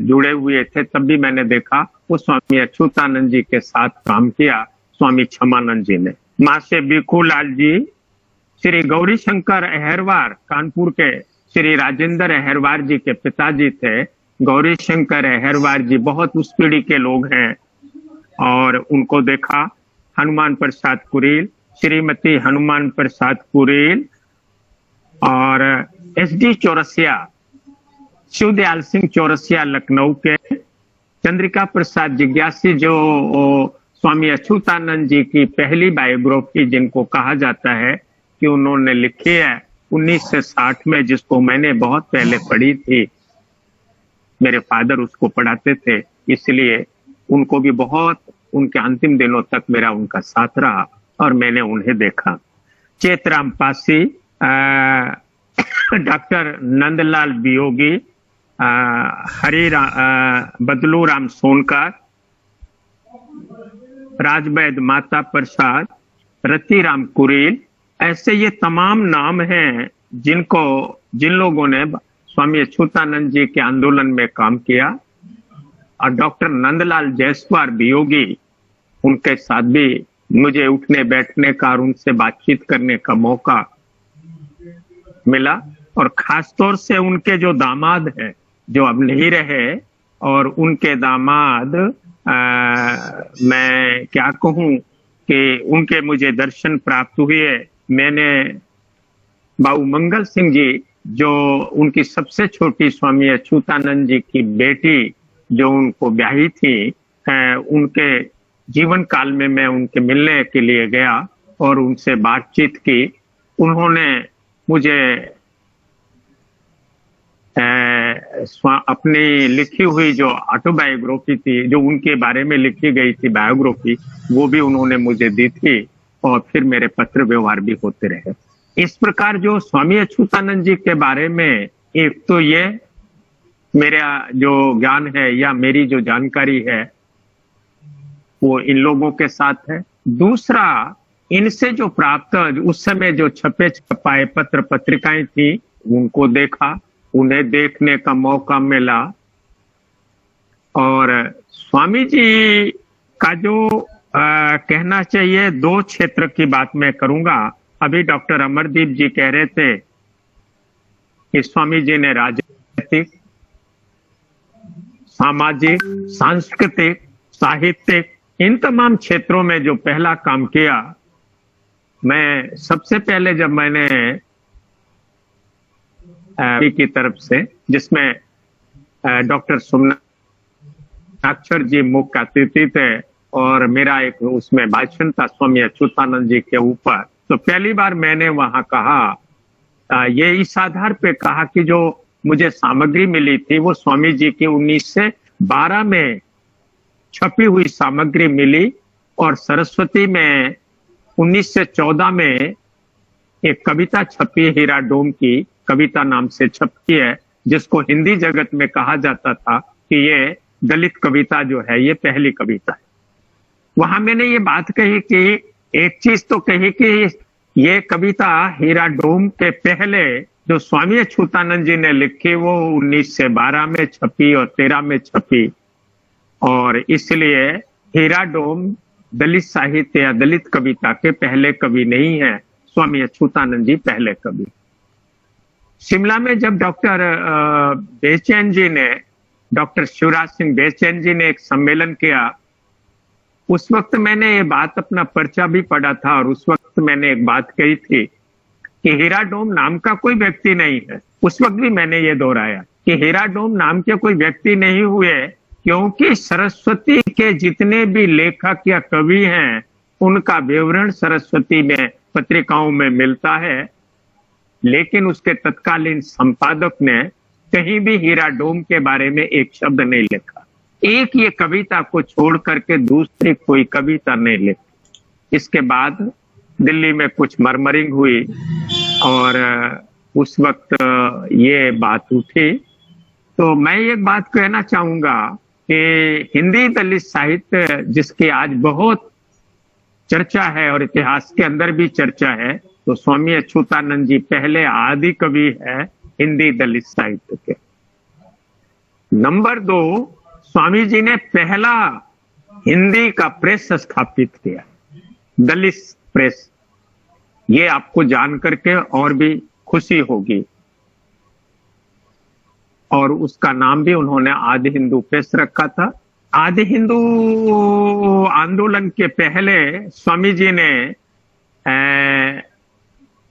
जुड़े हुए थे, तब भी मैंने देखा। वो स्वामी अच्युतानंद जी के साथ काम किया स्वामी क्षमानंद जी ने। महर्षि भिखुलाल जी श्री गौरी शंकर अहरवार, कानपुर के श्री राजेंद्र अहरवार जी के पिताजी थे। गौरी शंकर अहरवार जी बहुत उस पीढ़ी के लोग हैं और उनको देखा। हनुमान प्रसाद कुरील, श्रीमती हनुमान प्रसाद कुरील और एसडी चौरसिया, शिवदयाल सिंह चौरसिया लखनऊ के, चंद्रिका प्रसाद जिज्ञासी जो स्वामी अच्युतानंद जी की पहली बायोग्राफी जिनको कहा जाता है कि उन्होंने लिखी है 1960 में, जिसको मैंने बहुत पहले पढ़ी थी, मेरे फादर उसको पढ़ाते थे, इसलिए उनको भी बहुत उनके अंतिम दिनों तक मेरा उनका साथ रहा और मैंने उन्हें देखा। चेतराम पासी, डॉक्टर नंदलाल बियोगी, बदलू राम सोनकर, राजवैद माता प्रसाद, रतिराम कुरेल, ऐसे ये तमाम नाम हैं जिन लोगों ने स्वामी अच्युतानंद जी के आंदोलन में काम किया। और डॉक्टर नंदलाल जायसवाल बियोगी, उनके साथ भी मुझे उठने बैठने का और उनसे बातचीत करने का मौका मिला। और खासतौर से उनके जो दामाद हैं, जो अब नहीं रहे, और उनके दामाद, मैं क्या कहूं कि उनके मुझे दर्शन प्राप्त हुए। मैंने बाबू मंगल सिंह जी, जो उनकी सबसे छोटी स्वामी अच्युतानंद जी की बेटी जो उनको ब्याही थी, उनके जीवन काल में मैं उनके मिलने के लिए गया और उनसे बातचीत की। उन्होंने मुझे अपनी लिखी हुई जो ऑटोबायोग्राफी थी, जो उनके बारे में लिखी गई थी बायोग्राफी, वो भी उन्होंने मुझे दी थी और फिर मेरे पत्र व्यवहार भी होते रहे। इस प्रकार जो स्वामी अच्युतानंद जी के बारे में, एक तो ये मेरा जो ज्ञान है या मेरी जो जानकारी है वो इन लोगों के साथ है। दूसरा, इनसे जो प्राप्त उस समय जो छपे छपाए पत्र पत्रिकाएं थी, उनको देखा, उन्हें देखने का मौका मिला। और स्वामी जी का जो कहना चाहिए, दो क्षेत्र की बात मैं करूंगा। अभी डॉक्टर अमरदीप जी कह रहे थे कि स्वामी जी ने राजनीतिक, सामाजिक, सांस्कृतिक, साहित्यिक, इन तमाम क्षेत्रों में जो पहला काम किया। मैं सबसे पहले जब मैंने की तरफ से, जिसमें डॉक्टर सोमनाथाक्षर जी मुख्य अतिथि थे और मेरा एक उसमें भाषण था स्वामी अच्युतानंद जी के ऊपर, तो पहली बार मैंने वहां कहा, ये इस आधार पे कहा कि जो मुझे सामग्री मिली थी वो स्वामी जी की 1912 में छपी हुई सामग्री मिली, और सरस्वती में 1914 में एक कविता छपी, हीरा डोम की कविता नाम से छपी है, जिसको हिंदी जगत में कहा जाता था कि ये दलित कविता जो है ये पहली कविता है। वहां मैंने ये बात कही कि एक चीज तो कही कि ये कविता हीरा डोम के पहले जो स्वामी अच्युतानंद जी ने लिखी वो 1912 में छपी और 13 में छपी, और इसलिए हीरा डोम दलित साहित्य या दलित कविता के पहले कवि नहीं है, स्वामी अच्युतानंद जी पहले कवि। शिमला में जब डॉक्टर बेचैन जी ने, डॉक्टर शिवराज सिंह बेचैन जी ने एक सम्मेलन किया, उस वक्त मैंने ये बात, अपना पर्चा भी पढ़ा था और उस वक्त मैंने एक बात कही थी कि हीरा डोम नाम का कोई व्यक्ति नहीं है। उस वक्त भी मैंने ये दोहराया कि हीरा डोम नाम के कोई व्यक्ति नहीं हुए, क्योंकि सरस्वती के जितने भी लेखक या कवि हैं उनका विवरण सरस्वती में पत्रिकाओं में मिलता है, लेकिन उसके तत्कालीन संपादक ने कहीं भी हीरा डोम के बारे में एक शब्द नहीं लिखा। एक ये कविता को छोड़ करके दूसरी कोई कविता नहीं लिखी। इसके बाद दिल्ली में कुछ मरमरिंग हुई और उस वक्त ये बात उठी। तो मैं एक बात कहना चाहूंगा कि हिंदी दलित साहित्य जिसकी आज बहुत चर्चा है और इतिहास के अंदर भी चर्चा है, तो स्वामी अच्युतानंद जी पहले आदि कवि है हिंदी दलित साहित्य के। नंबर 2, स्वामी जी ने पहला हिंदी का प्रेस स्थापित किया, दलित प्रेस। ये आपको जान करके और भी खुशी होगी, और उसका नाम भी उन्होंने आदि हिंदू प्रेस रखा था। आदि हिंदू आंदोलन के पहले स्वामी जी ने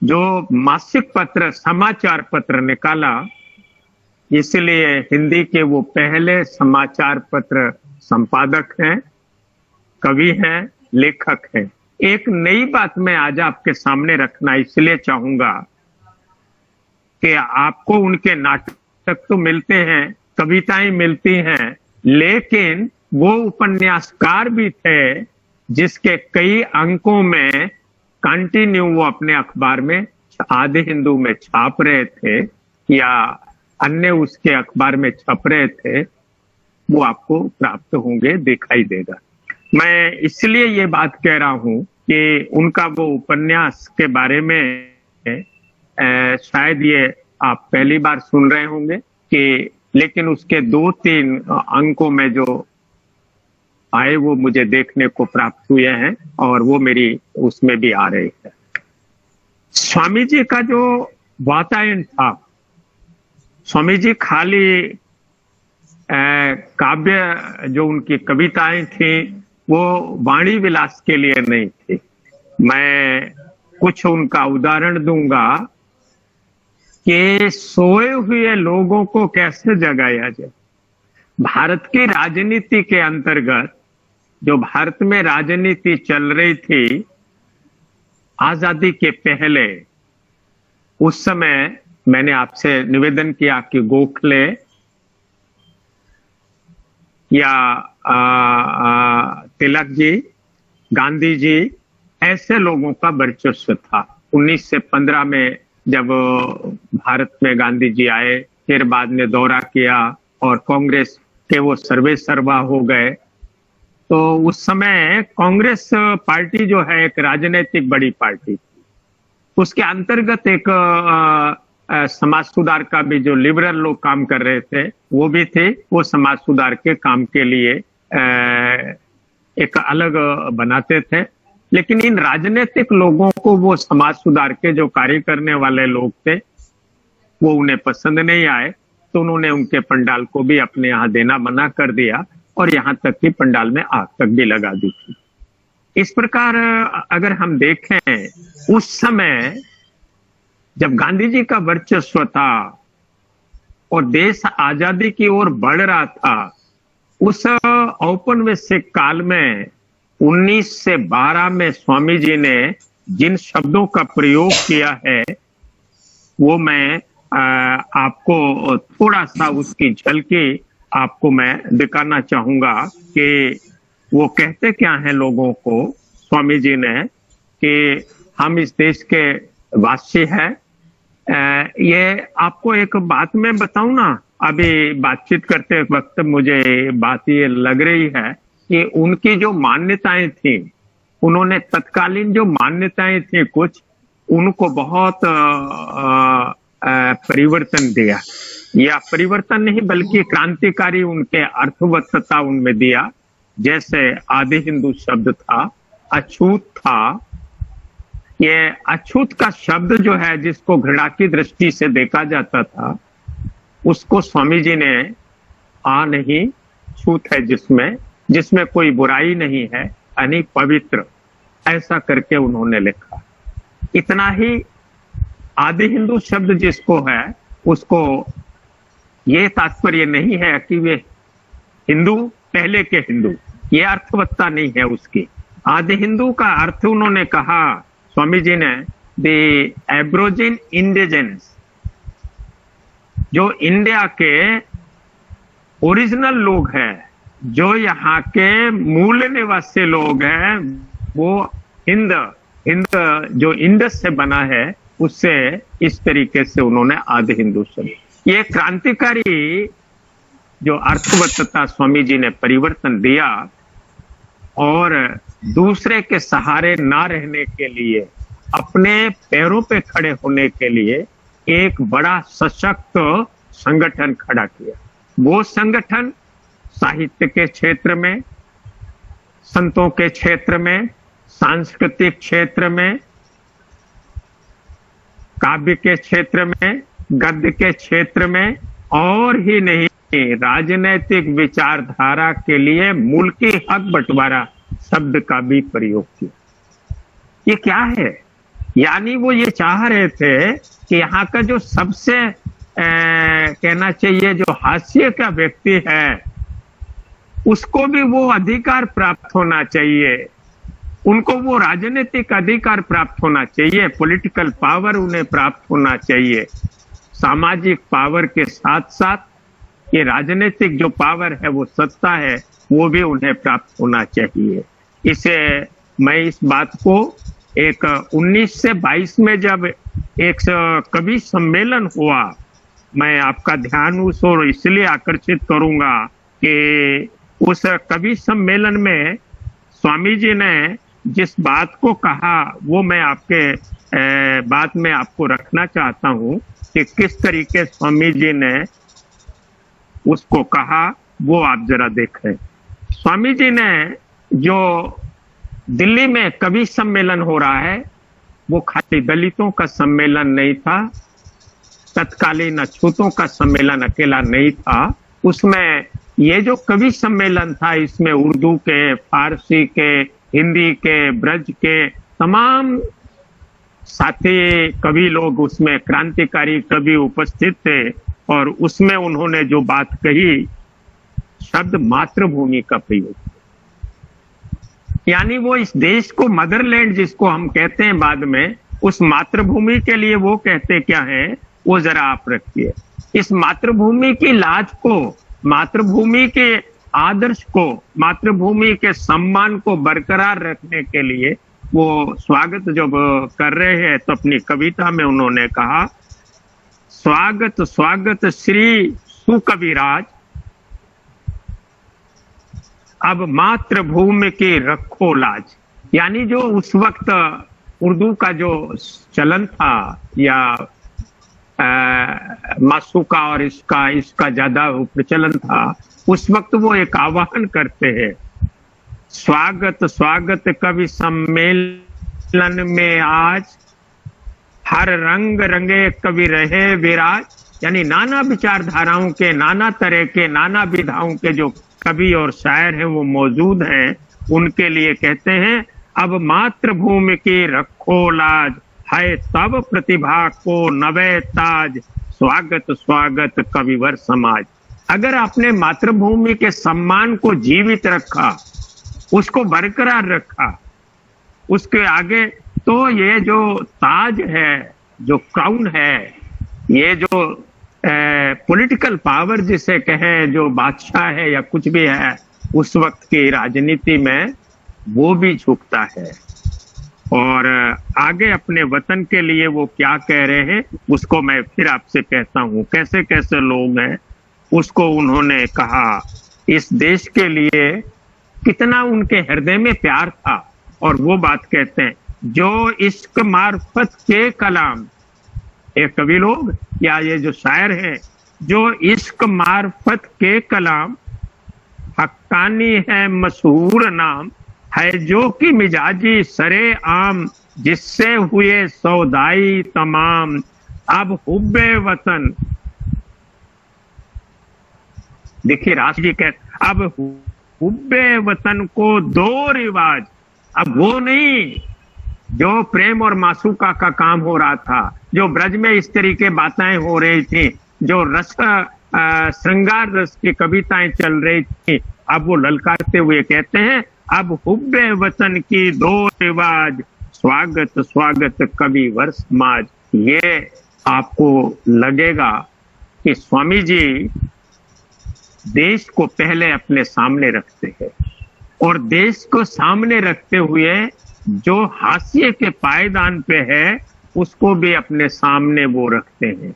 जो मासिक पत्र, समाचार पत्र निकाला, इसलिए हिंदी के वो पहले समाचार पत्र संपादक हैं, कवि हैं, लेखक हैं। एक नई बात मैं आज आपके सामने रखना इसलिए चाहूंगा कि आपको उनके नाटक तो मिलते हैं, कविताएं मिलती हैं, लेकिन वो उपन्यासकार भी थे जिसके कई अंकों में कंटिन्यू वो अपने अखबार में आदि हिंदू में छाप रहे थे या अन्य उसके अखबार में छप रहे थे, वो आपको प्राप्त होंगे, दिखाई देगा। मैं इसलिए ये बात कह रहा हूं कि उनका वो उपन्यास के बारे में शायद ये आप पहली बार सुन रहे होंगे कि, लेकिन उसके 2-3 अंकों में जो आए वो मुझे देखने को प्राप्त हुए हैं और वो मेरी उसमें भी आ रहे हैं। स्वामी जी का जो वातायन था, स्वामी जी खाली काव्य जो उनकी कविताएं थी वो वाणी विलास के लिए नहीं थी। मैं कुछ उनका उदाहरण दूंगा कि सोए हुए लोगों को कैसे जगाया जाए। भारत की राजनीति के अंतर्गत जो भारत में राजनीति चल रही थी आजादी के पहले, उस समय मैंने आपसे निवेदन किया कि गोखले या तिलक जी, गांधी जी, ऐसे लोगों का वर्चस्व था। 1915 में जब भारत में गांधी जी आए, फिर बाद में दौरा किया और कांग्रेस के वो सर्वे सर्वा हो गए, तो उस समय कांग्रेस पार्टी जो है एक राजनीतिक बड़ी पार्टी थी। उसके अंतर्गत एक समाज सुधार का भी जो लिबरल लोग काम कर रहे थे वो भी थे। वो समाज सुधार के काम के लिए एक अलग बनाते थे, लेकिन इन राजनीतिक लोगों को वो समाज सुधार के जो कार्य करने वाले लोग थे वो उन्हें पसंद नहीं आए, तो उन्होंने उनके पंडाल को भी अपने यहाँ देना मना कर दिया और यहाँ तक कि पंडाल में आग तक भी लगा दी थी। इस प्रकार अगर हम देखें उस समय जब गांधी जी का वर्चस्व था और देश आजादी की ओर बढ़ रहा था, उस औपनिवेशिक काल में 19 से 12 में स्वामी जी ने जिन शब्दों का प्रयोग किया है वो मैं आपको थोड़ा सा उसकी झलकी आपको मैं दिखाना चाहूंगा कि वो कहते क्या हैं लोगों को स्वामी जी ने कि हम इस देश के वासी हैं। ये आपको एक बात मैं बताऊं ना, अभी बातचीत करते वक्त मुझे बात ये लग रही है कि उनकी जो मान्यताएं थी, उन्होंने तत्कालीन जो मान्यताएं थी कुछ, उनको बहुत परिवर्तन दिया, या परिवर्तन नहीं बल्कि क्रांतिकारी उनके अर्थवत्ता उनमें दिया। जैसे आदि हिंदू शब्द था, अछूत था। ये अछूत का शब्द जो है जिसको घृणा की दृष्टि से देखा जाता था, उसको स्वामी जी ने नहीं, छूत है जिसमें कोई बुराई नहीं है, यानी पवित्र, ऐसा करके उन्होंने लिखा। इतना ही आदि हिंदू शब्द जिसको है उसको ये तात्पर्य नहीं है कि वे हिंदू पहले के हिंदू, ये अर्थवत्ता नहीं है उसकी। आदि हिंदू का अर्थ उन्होंने कहा स्वामी जी ने, द एब्रोजिन इंडिजेंस, जो इंडिया के ओरिजिनल लोग हैं, जो यहाँ के मूल निवासी लोग हैं, वो हिंद जो इंडस से बना है उससे इस तरीके से उन्होंने आदि हिंदू शब्द, ये क्रांतिकारी जो अर्थवत्ता स्वामी जी ने परिवर्तन दिया और दूसरे के सहारे ना रहने के लिए, अपने पैरों पे खड़े होने के लिए एक बड़ा सशक्त संगठन खड़ा किया। वो संगठन साहित्य के क्षेत्र में, संतों के क्षेत्र में, सांस्कृतिक क्षेत्र में, काव्य के क्षेत्र में, गद्य के क्षेत्र में, और ही नहीं राजनैतिक विचारधारा के लिए मुल्की हक बंटवारा शब्द का भी प्रयोग किया। ये क्या है? यानी वो ये चाह रहे थे कि यहाँ का जो सबसे कहना चाहिए जो हाशिए का व्यक्ति है उसको भी वो अधिकार प्राप्त होना चाहिए, उनको वो राजनीतिक अधिकार प्राप्त होना चाहिए, पॉलिटिकल पावर उन्हें प्राप्त होना चाहिए। सामाजिक पावर के साथ साथ ये राजनीतिक जो पावर है, वो सत्ता है, वो भी उन्हें प्राप्त होना चाहिए। इसे मैं इस बात को एक 19 से 22 में जब एक कवि सम्मेलन हुआ, मैं आपका ध्यान उस ओर इसलिए आकर्षित करूंगा कि उस कवि सम्मेलन में स्वामी जी ने जिस बात को कहा वो मैं आपके बात में आपको रखना चाहता हूं कि किस तरीके स्वामी जी ने उसको कहा, वो आप जरा देखें। स्वामी जी ने जो दिल्ली में कवि सम्मेलन हो रहा है, वो खाली दलितों का सम्मेलन नहीं था, तत्कालीन अछूतों का सम्मेलन अकेला नहीं था। उसमें ये जो कवि सम्मेलन था, इसमें उर्दू के, फारसी के, हिंदी के, ब्रज के तमाम साथी कवि लोग उसमें, क्रांतिकारी कवि उपस्थित थे। और उसमें उन्होंने जो बात कही, शब्द मातृभूमि का प्रयोग, यानी वो इस देश को मदरलैंड जिसको हम कहते हैं बाद में, उस मातृभूमि के लिए वो कहते क्या है, वो जरा आप रखिए। इस मातृभूमि की लाज को, मातृभूमि के आदर्श को, मातृभूमि के सम्मान को बरकरार रखने के लिए वो स्वागत जब कर रहे हैं, तो अपनी कविता में उन्होंने कहा, स्वागत स्वागत श्री सुकविराज, अब मातृभूमि की रखो लाज। यानी जो उस वक्त उर्दू का जो चलन था, या मासूका और इसका ज्यादा प्रचलन था, उस वक्त वो एक आह्वान करते हैं, स्वागत स्वागत कवि सम्मेलन में आज, हर रंग रंगे कवि रहे विराज। यानी नाना विचारधाराओं के, नाना तरह के, नाना विधाओं के जो कवि और शायर हैं वो मौजूद हैं। उनके लिए कहते हैं, अब मातृभूमि की रखो लाज, है तब प्रतिभा को नवे ताज, स्वागत स्वागत कविवर समाज। अगर आपने मातृभूमि के सम्मान को जीवित रखा, उसको बरकरार रखा, उसके आगे तो ये जो ताज है, जो क्राउन है, ये जो पॉलिटिकल पावर जिसे कहें, जो बादशाह है या कुछ भी है, उस वक्त की राजनीति में वो भी झुकता है। और आगे अपने वतन के लिए वो क्या कह रहे हैं, उसको मैं फिर आपसे कहता हूं। कैसे कैसे लोग हैं, उसको उन्होंने कहा, इस देश के लिए कितना उनके हृदय में प्यार था। और वो बात कहते हैं, जो इश्क मार्फत के कलाम, ये कवि लोग या ये जो शायर हैं, जो इश्क मार्फत के कलाम, हक्कानी है मशहूर नाम, है जो कि मिजाजी सरे आम, जिससे हुए सौदाई तमाम, अब हुब्बे वतन। देखिए राष्ट्र जी कहते, अब हुब्बे वतन को दो रिवाज। अब वो नहीं जो प्रेम और मासूका का काम हो रहा था, जो ब्रज में इस तरीके बातें हो रही थी, जो रस श्रृंगार रस की कविताएं चल रही थी, अब वो ललकारते हुए कहते हैं, अब हुब्बे वतन की दो रिवाज, स्वागत स्वागत कवि वर समाज। ये आपको लगेगा कि स्वामी जी देश को पहले अपने सामने रखते हैं, और देश को सामने रखते हुए जो हाशिए के पायदान पे है, उसको भी अपने सामने वो रखते हैं।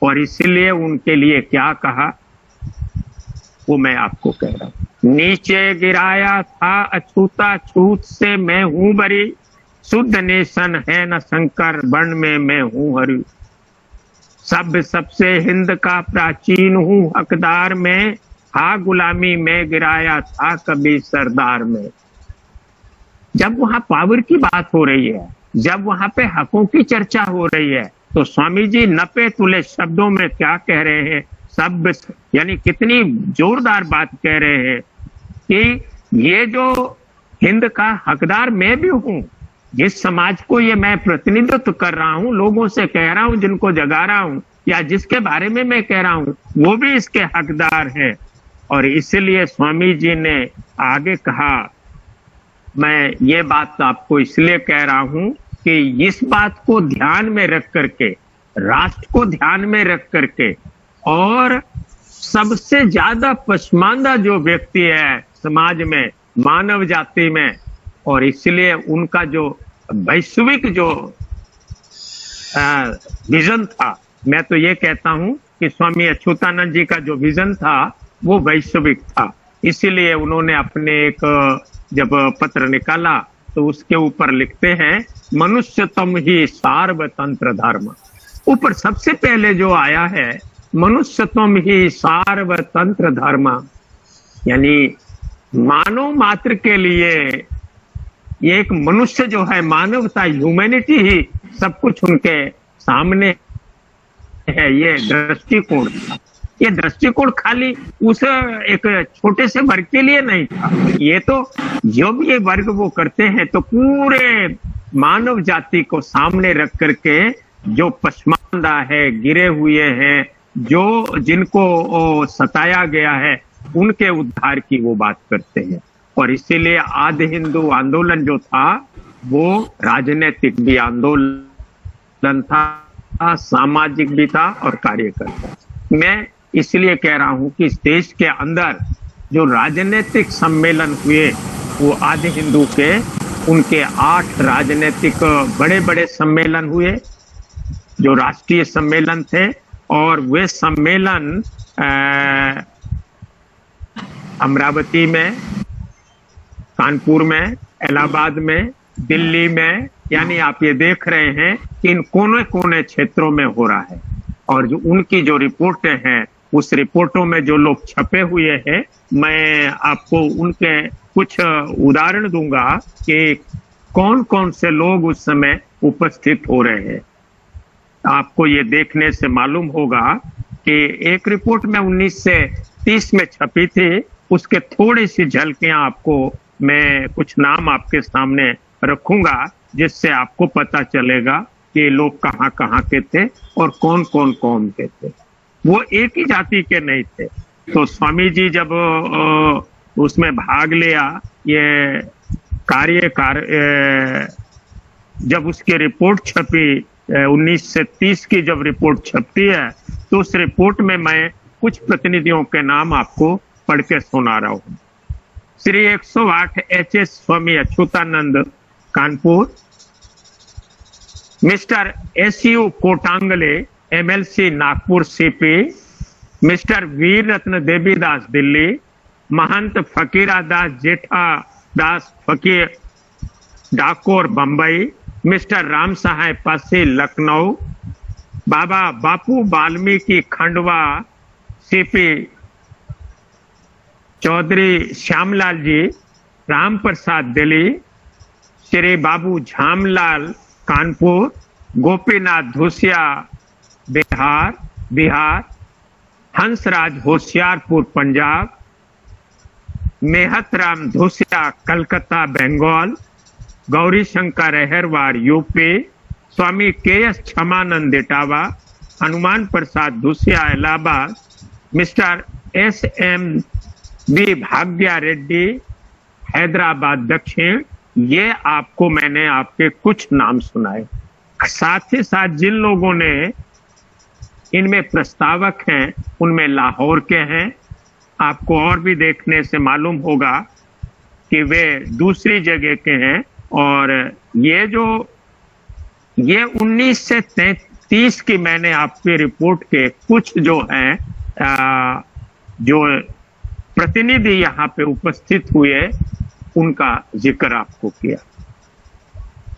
और इसलिए उनके लिए क्या कहा, वो मैं आपको कह रहा हूं। नीचे गिराया था अछूता, छूत से मैं हूं बरी, शुद्ध नेशन है न शंकर, वर्ण में मैं हूं हरि। सब सबसे हिंद का प्राचीन हूं हकदार में, हा गुलामी में गिराया था कभी सरदार में। जब वहां पावर की बात हो रही है, जब वहां पे हकों की चर्चा हो रही है, तो स्वामी जी नपे तुले शब्दों में क्या कह रहे हैं, सब यानी कितनी जोरदार बात कह रहे हैं कि ये जो हिंद का हकदार मैं भी हूं, जिस समाज को ये मैं प्रतिनिधित्व कर रहा हूं, लोगों से कह रहा हूं, जिनको जगा रहा हूं, या जिसके बारे में मैं कह रहा हूं, वो भी इसके हकदार हैं। और इसलिए स्वामी जी ने आगे कहा, मैं ये बात आपको इसलिए कह रहा हूं कि इस बात को ध्यान में रख करके, राष्ट्र को ध्यान में रख करके, और सबसे ज्यादा पसमानदा जो व्यक्ति है समाज में, मानव जाति में, और इसलिए उनका जो वैश्विक जो विजन था, मैं तो ये कहता हूं कि स्वामी अच्युतानंद जी का जो विजन था वो वैश्विक था। इसीलिए उन्होंने अपने एक जब पत्र निकाला तो उसके ऊपर लिखते हैं, मनुष्यतम ही सार्वतंत्र धर्म। ऊपर सबसे पहले जो आया है मनुष्यतम ही सार्वतंत्र धर्म, यानी मानव मात्र के लिए ये एक मनुष्य जो है, मानवता, ह्यूमैनिटी ही सब कुछ उनके सामने है। ये दृष्टिकोण था। ये दृष्टिकोण खाली उस एक छोटे से वर्ग के लिए नहीं था। ये तो जब ये वर्ग वो करते हैं तो पूरे मानव जाति को सामने रख करके, जो पसमानदा है, गिरे हुए हैं, जो जिनको सताया गया है, उनके उद्धार की वो बात करते हैं। और इसीलिए आदि हिंदू आंदोलन जो था वो राजनीतिक भी आंदोलन था, सामाजिक भी था और कार्यकर्ता। मैं इसलिए कह रहा हूं कि इस देश के अंदर जो राजनीतिक सम्मेलन हुए वो आदि हिंदू के, उनके 8 राजनीतिक बड़े बड़े सम्मेलन हुए जो राष्ट्रीय सम्मेलन थे। और वे सम्मेलन अमरावती में, कानपुर में, इलाहाबाद में, दिल्ली में, यानी आप ये देख रहे हैं कि इन कोने कोने क्षेत्रों में हो रहा है। और जो उनकी जो रिपोर्टें हैं, उस रिपोर्टों में जो लोग छपे हुए हैं, मैं आपको उनके कुछ उदाहरण दूंगा कि कौन कौन से लोग उस समय उपस्थित हो रहे हैं। आपको ये देखने से मालूम होगा कि एक रिपोर्ट में 1930 में छपी थी, उसके थोड़ी सी झलकियां आपको मैं कुछ नाम आपके सामने रखूंगा, जिससे आपको पता चलेगा कि लोग कहाँ कहाँ के थे और कौन कौन कौम के थे। वो एक ही जाति के नहीं थे। तो स्वामी जी जब उसमें भाग लिया, ये जब उसकी रिपोर्ट छपी 1930 की जब रिपोर्ट छपती है, तो उस रिपोर्ट में मैं कुछ प्रतिनिधियों के नाम आपको पढ़ के सुना रहा हूं। Shri 108 HS Swami Achyutanand, Kanpur. Mister SU Kotangale, MLC Nagpur CP। Mister Veer Ratna Devidas, Delhi. Mahant Fakira Das Jetha Das Fakir, Dakor, Bombay. Mister Ram Sahay Pasi, Lucknow. Baba Bapu Valmiki, Khandwa CP। Chaudhary Shyamlal ji, Ram Prasad, Delhi. Shri Babu Jhamlal, Kanpur. Gopinath Dhusiya, Bihar. Hansraj Hoshiarpur, Punjab. Mehtaram Dhusiya, Calcutta, Bengal. Gauri Shankar Aharwar, UP। Swami KS Kshamanand, Etawah. Hanuman Prasad Dhusiya, Allahabad. Mister SMB भाग्या रेड्डी, हैदराबाद, दक्षिण। ये आपको मैंने आपके कुछ नाम सुनाए। साथ ही साथ जिन लोगों ने इनमें प्रस्तावक हैं, उनमें लाहौर के हैं। आपको और भी देखने से मालूम होगा कि वे दूसरी जगह के हैं। और ये 1933 की मैंने आपकी रिपोर्ट के कुछ जो हैं जो प्रतिनिधि यहाँ पे उपस्थित हुए, उनका जिक्र आपको किया।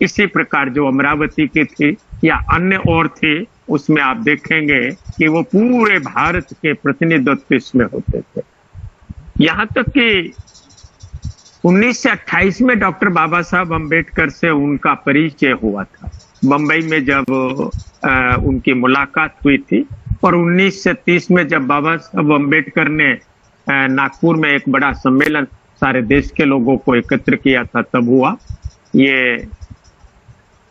इसी प्रकार जो अमरावती की थी या अन्य और थी, उसमें आप देखेंगे कि वो पूरे भारत के प्रतिनिधित्व इसमें होते थे। यहाँ तक कि 1928 में डॉक्टर बाबा साहब अम्बेडकर से उनका परिचय हुआ था, बंबई में जब उनकी मुलाकात हुई थी। और 1930 में जब बाबा साहब अम्बेडकर ने नागपुर में एक बड़ा सम्मेलन सारे देश के लोगों को एकत्र किया था, तब हुआ ये।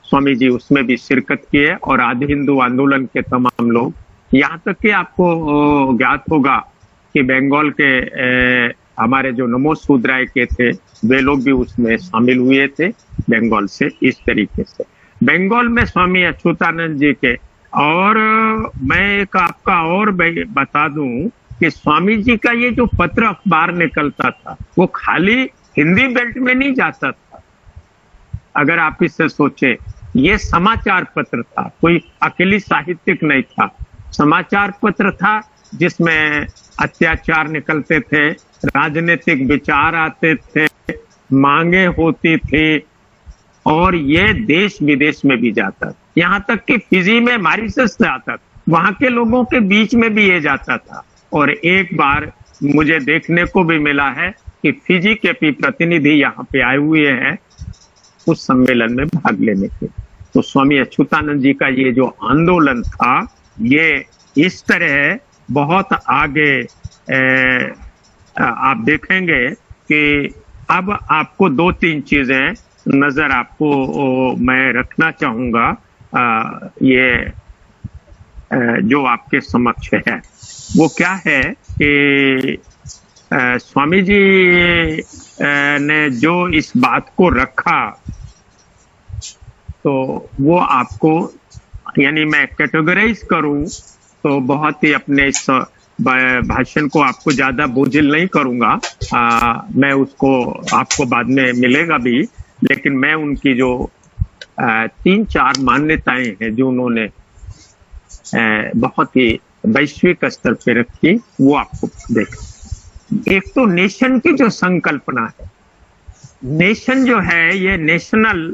स्वामी जी उसमें भी शिरकत किए और आदि हिंदू आंदोलन के तमाम लोग। यहाँ तक कि आपको ज्ञात होगा कि बंगाल के हमारे जो नमो सूद्राय के थे, वे लोग भी उसमें शामिल हुए थे बंगाल से। इस तरीके से बंगाल में स्वामी अच्युतानंद जी के। और मैं एक आपका और बता दूं कि स्वामी जी का ये जो पत्र अखबार निकलता था, वो खाली हिंदी बेल्ट में नहीं जाता था, अगर आप इससे सोचे, ये समाचार पत्र था, कोई अकेली साहित्यिक नहीं था, समाचार पत्र था जिसमें अत्याचार निकलते थे, राजनीतिक विचार आते थे, मांगे होती थी, और ये देश विदेश में भी जाता था। यहाँ तक कि फिजी में मॉरिशस से आता था, वहां के लोगों के बीच में भी ये जाता था। और एक बार मुझे देखने को भी मिला है कि फिजी के भी प्रतिनिधि यहाँ पे आए हुए हैं उस सम्मेलन में भाग लेने के। तो स्वामी अच्युतानंद जी का ये जो आंदोलन था, ये इस तरह बहुत आगे आप देखेंगे कि अब आपको दो तीन चीजें नजर आपको मैं रखना चाहूंगा, ये जो आपके समक्ष है वो क्या है कि स्वामी जी ने जो इस बात को रखा, तो वो आपको, यानी मैं कैटेगराइज करूं तो बहुत ही अपने इस भाषण को आपको ज्यादा बोझिल नहीं करूंगा, मैं उसको आपको बाद में मिलेगा भी, लेकिन मैं उनकी जो 3-4 मान्यताएं हैं जो उन्होंने बहुत ही वैश्विक स्तर पे रखी, वो आपको देख। एक तो नेशन की जो संकल्पना है, नेशन जो है ये नेशनल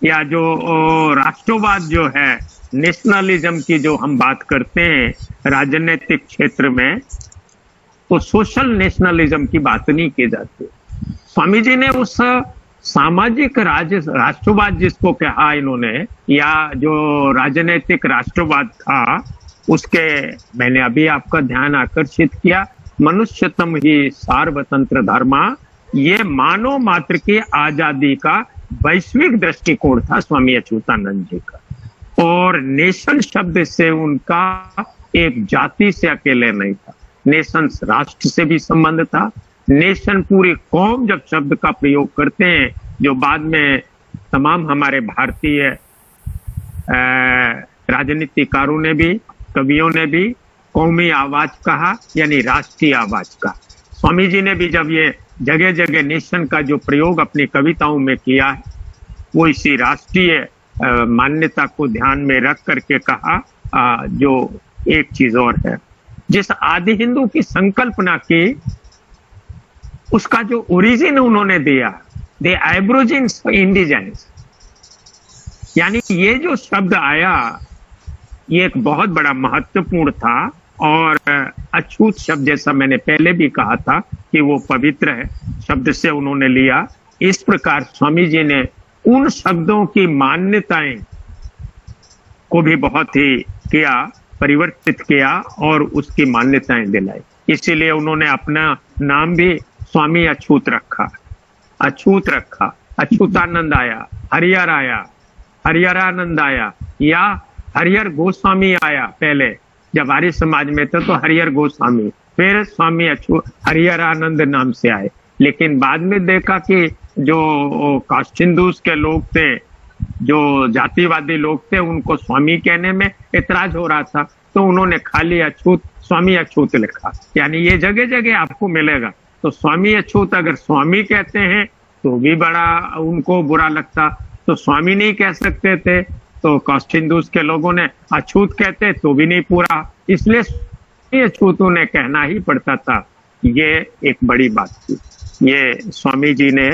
या जो राष्ट्रवाद जो है, नेशनलिज्म की जो हम बात करते हैं राजनीतिक क्षेत्र में, तो सोशल नेशनलिज्म की बात नहीं की जाती। स्वामी जी ने उस सामाजिक राष्ट्रवाद जिसको कहा इन्होंने, या जो राजनीतिक राष्ट्रवाद था, उसके मैंने अभी आपका ध्यान आकर्षित किया, मनुष्यतम ही सार्वतंत्र धर्मा, ये मानव मात्र की आजादी का वैश्विक दृष्टिकोण था स्वामी अच्युतानंद जी का। और नेशन शब्द से उनका एक जाति से अकेले नहीं था, नेशन राष्ट्र से भी संबंध था। नेशन पूरी कौम जब शब्द का प्रयोग करते हैं, जो बाद में तमाम हमारे भारतीय राजनीतिकारों ने भी, कवियों ने भी कौमी आवाज कहा, यानी राष्ट्रीय आवाज का। स्वामी जी ने भी जब ये जगह जगह नेशन का जो प्रयोग अपनी कविताओं में किया है, वो इसी राष्ट्रीय मान्यता को ध्यान में रख करके कहा। जो एक चीज और है, जिस आदि हिंदू की संकल्पना की, उसका जो ओरिजिन उन्होंने दिया, द एब्रोजिन्स इंडिजेंस, यानी ये जो शब्द आया, ये एक बहुत बड़ा महत्वपूर्ण था। और अछूत शब्द, जैसा मैंने पहले भी कहा था कि वो पवित्र है, शब्द से उन्होंने लिया। इस प्रकार स्वामी जी ने उन शब्दों की मान्यताएं को भी बहुत ही किया, परिवर्तित किया और उसकी मान्यताएं दिलाई। इसीलिए उन्होंने अपना नाम भी स्वामी अछूत रखा, अछूत रखा। अछूतानंद आया, हरिहर आया, हरिहरानंद आया, या हरिहर गोस्वामी आया। पहले जब आर्य समाज में थे तो हरिहर गोस्वामी, फिर स्वामी हरिहरानंद नाम से आए। लेकिन बाद में देखा कि जो कास्ट हिंदूज के लोग थे, जो जातिवादी लोग थे, उनको स्वामी कहने में इतराज हो रहा था, तो उन्होंने खाली अछूत, स्वामी अछूत लिखा। यानी ये जगह जगह आपको मिलेगा। तो स्वामी अछूत अगर स्वामी कहते हैं तो भी बड़ा उनको बुरा लगता, तो स्वामी नहीं कह सकते थे, तो कास्ट हिंदूज के लोगों ने अछूत कहते तो भी नहीं पूरा, इसलिए अछूत उन्हें कहना ही पड़ता था। ये एक बड़ी बात थी। ये स्वामी जी ने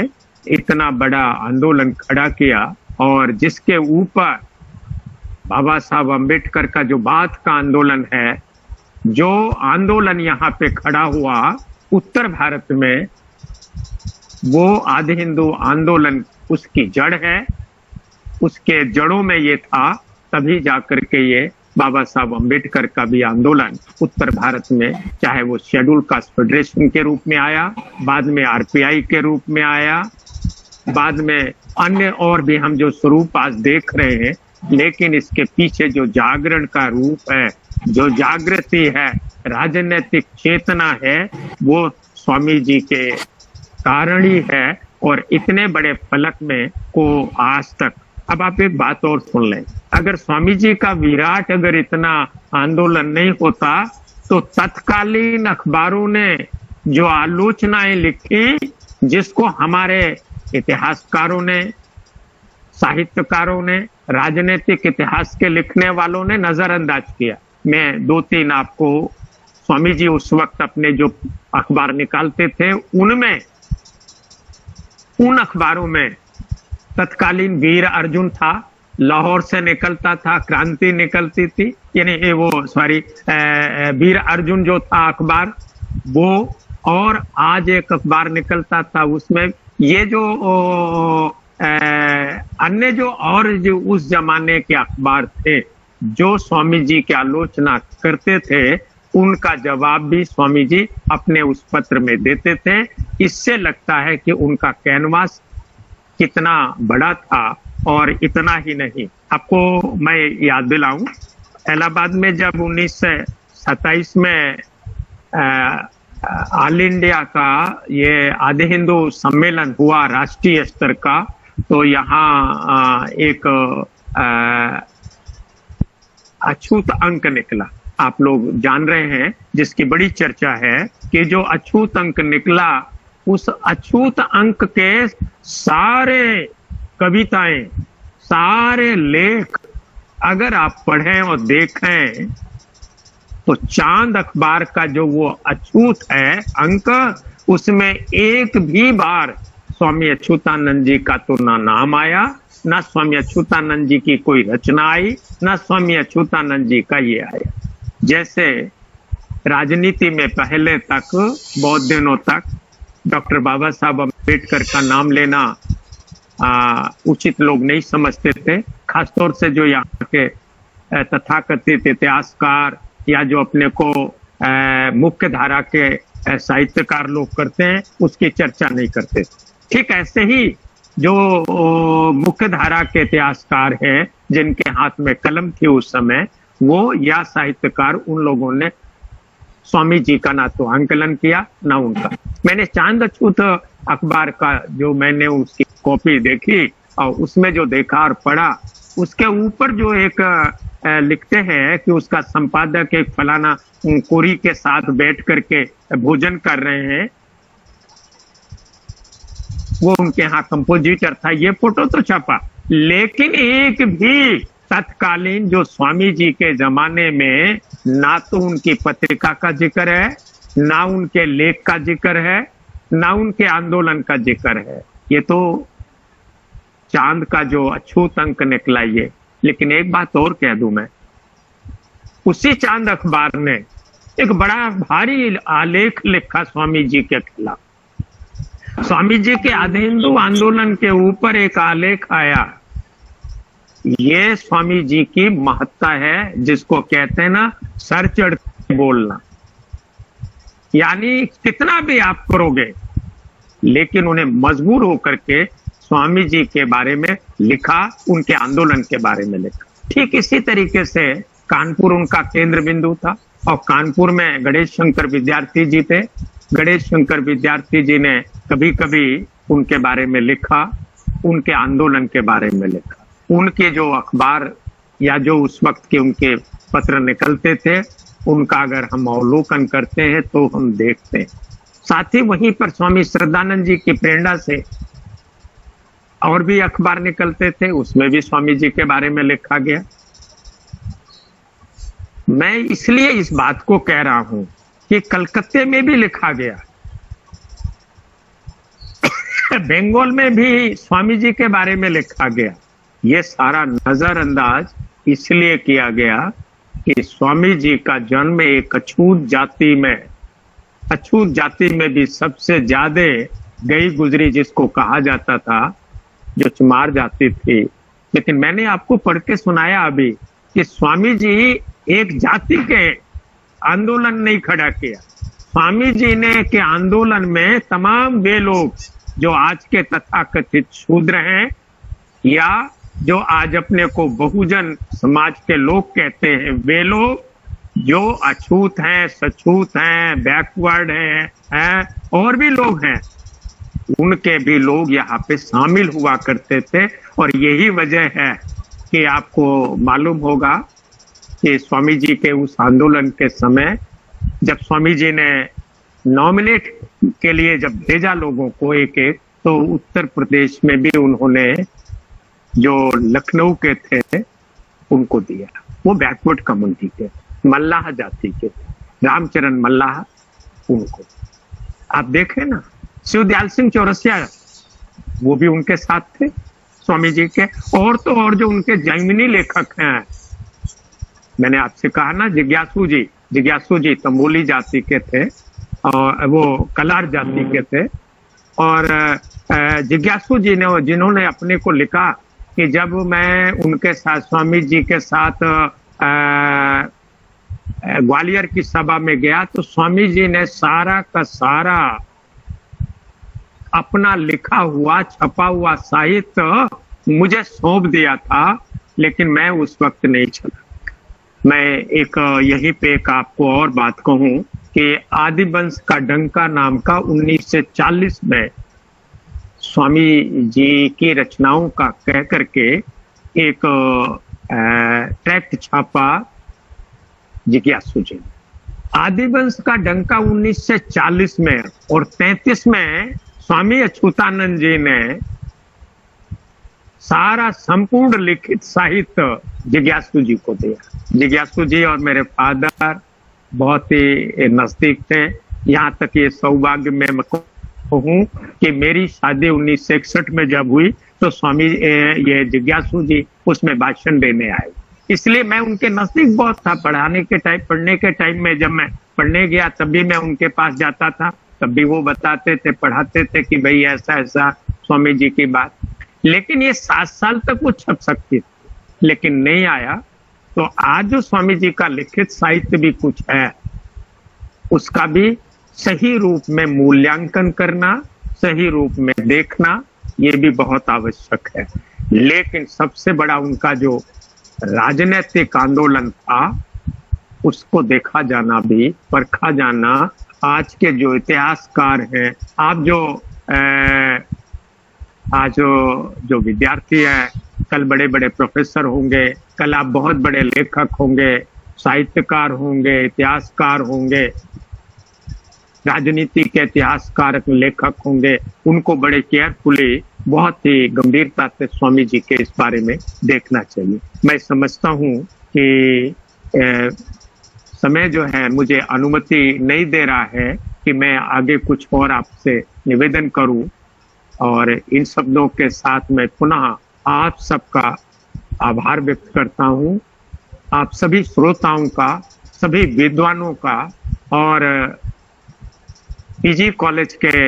इतना बड़ा आंदोलन खड़ा किया, और जिसके ऊपर बाबा साहब अम्बेडकर का जो बात का आंदोलन है, जो आंदोलन यहाँ पे खड़ा हुआ उत्तर भारत में, वो आदि हिंदू आंदोलन उसकी जड़ है। उसके जड़ों में ये था, तभी जाकर के ये बाबा साहब अम्बेडकर का भी आंदोलन उत्तर भारत में, चाहे वो शेड्यूल कास्ट फेडरेशन के रूप में आया, बाद में आरपीआई के रूप में आया, बाद में अन्य और भी हम जो स्वरूप आज देख रहे हैं, लेकिन इसके पीछे जो जागरण का रूप है, जो जागृति है, राजनीतिक चेतना है, वो स्वामी जी के कारण ही है। और इतने बड़े फलक में को आज तक, अब आप एक बात और सुन लें, अगर स्वामी जी का विराट अगर इतना आंदोलन नहीं होता, तो तत्कालीन अखबारों ने जो आलोचनाएं लिखी, जिसको हमारे इतिहासकारों ने, साहित्यकारों ने, राजनीतिक इतिहास के लिखने वालों ने नजरअंदाज किया। मैं दो तीन आपको, स्वामी जी उस वक्त अपने जो अखबार निकालते थे उनमें, उन अखबारों में तत्कालीन वीर अर्जुन था, लाहौर से निकलता था, क्रांति निकलती थी, यानी वो सॉरी वीर अर्जुन जो था अखबार वो, और आज एक अखबार निकलता था उसमें ये जो अन्य जो और जो उस जमाने के अखबार थे जो स्वामी जी की आलोचना करते थे, उनका जवाब भी स्वामी जी अपने उस पत्र में देते थे। इससे लगता है कि उनका कैनवास कितना बड़ा था। और इतना ही नहीं, आपको मैं याद दिलाऊं, इलाहाबाद में जब 1927 में ऑल इंडिया का ये आधे हिंदू सम्मेलन हुआ राष्ट्रीय स्तर का, तो यहाँ एक अछूत अंक निकला, आप लोग जान रहे हैं, जिसकी बड़ी चर्चा है कि जो अछूत अंक निकला, उस अछूत अंक के सारे कविताएं, सारे लेख अगर आप पढ़ें और देखें तो चांद अखबार का जो वो अछूत है अंक, उसमें एक भी बार स्वामी अच्युतानंद जी का तो ना नाम आया, ना स्वामी अच्युतानंद जी की कोई रचना आई, ना स्वामी अच्युतानंद जी का ये आया। जैसे राजनीति में पहले तक बहुत दिनों तक डॉक्टर बाबा साहब अम्बेडकर का नाम लेना उचित लोग नहीं समझते थे, खासतौर से जो यहाँ के तथाकथित इतिहासकार या जो अपने को मुख्य धारा के साहित्यकार लोग करते हैं, उसकी चर्चा नहीं करते। ठीक ऐसे ही जो मुख्य धारा के इतिहासकार हैं जिनके हाथ में कलम थी उस समय, वो या साहित्यकार, उन लोगों ने स्वामी जी का ना तो आंकलन किया ना उनका। मैंने चांद अछूत अखबार का जो मैंने उसकी कॉपी देखी और उसमें जो देखा और पढ़ा, उसके ऊपर जो एक लिखते हैं कि उसका संपादक एक फलाना कोरी के साथ बैठ करके भोजन कर रहे हैं, वो उनके यहाँ कंपोजिटर था, ये फोटो तो छपा, लेकिन एक भी तत्कालीन जो स्वामी जी के जमाने में ना तो उनकी पत्रिका का जिक्र है, ना उनके लेख का जिक्र है, ना उनके आंदोलन का जिक्र है। ये तो चांद का जो अछूत अंक निकला ये। लेकिन एक बात और कह दूं मैं, उसी चांद अखबार ने एक बड़ा भारी आलेख लिखा स्वामी जी के खिलाफ। स्वामी जी के आधे हिंदू आंदोलन के ऊपर एक आलेख आया। ये स्वामी जी की महत्ता है, जिसको कहते हैं ना सर चढ़ के बोलना, यानी कितना भी आप करोगे लेकिन उन्हें मजबूर होकर के स्वामी जी के बारे में लिखा, उनके आंदोलन के बारे में लिखा। ठीक इसी तरीके से कानपुर उनका केंद्र बिंदु था और कानपुर में गणेश शंकर विद्यार्थी जी थे। गणेश शंकर विद्यार्थी जी ने कभी कभी उनके बारे में लिखा, उनके आंदोलन के बारे में लिखा। उनके जो अखबार या जो उस वक्त के उनके पत्र निकलते थे, उनका अगर हम अवलोकन करते हैं तो हम देखते हैं। साथ ही वहीं पर स्वामी श्रद्धानंद जी की प्रेरणा से और भी अखबार निकलते थे, उसमें भी स्वामी जी के बारे में लिखा गया। मैं इसलिए इस बात को कह रहा हूं कि कलकत्ते में भी लिखा गया, बंगाल में भी स्वामी जी के बारे में लिखा गया। ये सारा नजरअंदाज इसलिए किया गया कि स्वामी जी का जन्म एक अछूत जाति में भी सबसे ज्यादा गई गुजरी जिसको कहा जाता था, जो चमार जाति थी। लेकिन मैंने आपको पढ़ के सुनाया अभी कि स्वामी जी एक जाति के आंदोलन नहीं खड़ा किया। स्वामी जी ने के आंदोलन में तमाम वे लोग जो आज के तथाकथित शूद्र हैं या जो आज अपने को बहुजन समाज के लोग कहते हैं, वे लोग जो अछूत हैं, सछूत हैं, बैकवर्ड हैं, और भी लोग हैं, उनके भी लोग यहाँ पे शामिल हुआ करते थे। और यही वजह है कि आपको मालूम होगा कि स्वामी जी के उस आंदोलन के समय जब स्वामी जी ने नॉमिनेट के लिए जब भेजा लोगों को एक एक, तो उत्तर प्रदेश में भी उन्होंने जो लखनऊ के थे उनको दिया। वो बैकवर्ड कम्युनिटी के, मल्लाह जाति के थे, रामचरण मल्लाह, उनको। आप देखें ना, शिवदयाल सिंह चौरसिया वो भी उनके साथ थे स्वामी जी के। और तो और जो उनके जैमिनी लेखक हैं, मैंने आपसे कहा ना, जिज्ञासु जी तंबोली जाति के थे और वो कलार जाति के थे। और जिज्ञासु जी ने, जिन्होंने अपने को लिखा कि जब मैं उनके साथ, स्वामी जी के साथ ग्वालियर की सभा में गया तो स्वामी जी ने सारा का सारा अपना लिखा हुआ छपा हुआ साहित्य मुझे सौंप दिया था, लेकिन मैं उस वक्त नहीं चला। मैं एक यहीं पे एक आपको और बात कहूं कि आदिवंश का डंका नाम का 1940 में स्वामी जी की रचनाओं का कह करके एक ट्रैक्ट छापा जिज्ञासु जी। आदिवंश का डंका 1940 में और 33 में स्वामी अच्युतानंद जी ने सारा संपूर्ण लिखित साहित्य जिज्ञासु जी को दिया। जिज्ञासु जी और मेरे फादर बहुत ही नजदीक थे, यहाँ तक ये सौभाग्य में कहूँ कि मेरी शादी 1961 में जब हुई तो स्वामी ये जिज्ञासु जी उसमें भाषण देने आए। इसलिए मैं उनके नजदीक बहुत था। पढ़ने के टाइम में जब मैं पढ़ने गया तब भी मैं उनके पास जाता था, तब भी वो बताते थे, पढ़ाते थे कि भाई ऐसा ऐसा स्वामी जी की बात। लेकिन ये 7 साल तक वो छप सकती थी, लेकिन नहीं आया। तो आज जो स्वामी जी का लिखित साहित्य भी कुछ है, उसका भी सही रूप में मूल्यांकन करना, सही रूप में देखना, ये भी बहुत आवश्यक है। लेकिन सबसे बड़ा उनका जो राजनीतिक आंदोलन था, उसको देखा जाना भी, परखा जाना। आज के जो इतिहासकार हैं, आप आज जो विद्यार्थी हैं, कल बड़े बड़े प्रोफेसर होंगे, कल आप बहुत बड़े लेखक होंगे, साहित्यकार होंगे, इतिहासकार होंगे, राजनीति के इतिहासकार लेखक होंगे। उनको बड़े केयरफुली, बहुत ही गंभीरता से स्वामी जी के इस बारे में देखना चाहिए। मैं समझता हूँ कि समय जो है मुझे अनुमति नहीं दे रहा है कि मैं आगे कुछ और आपसे निवेदन करूं, और इन शब्दों के साथ मैं पुनः आप सबका आभार व्यक्त करता हूं, आप सभी श्रोताओं का, सभी विद्वानों का, और पीजी कॉलेज के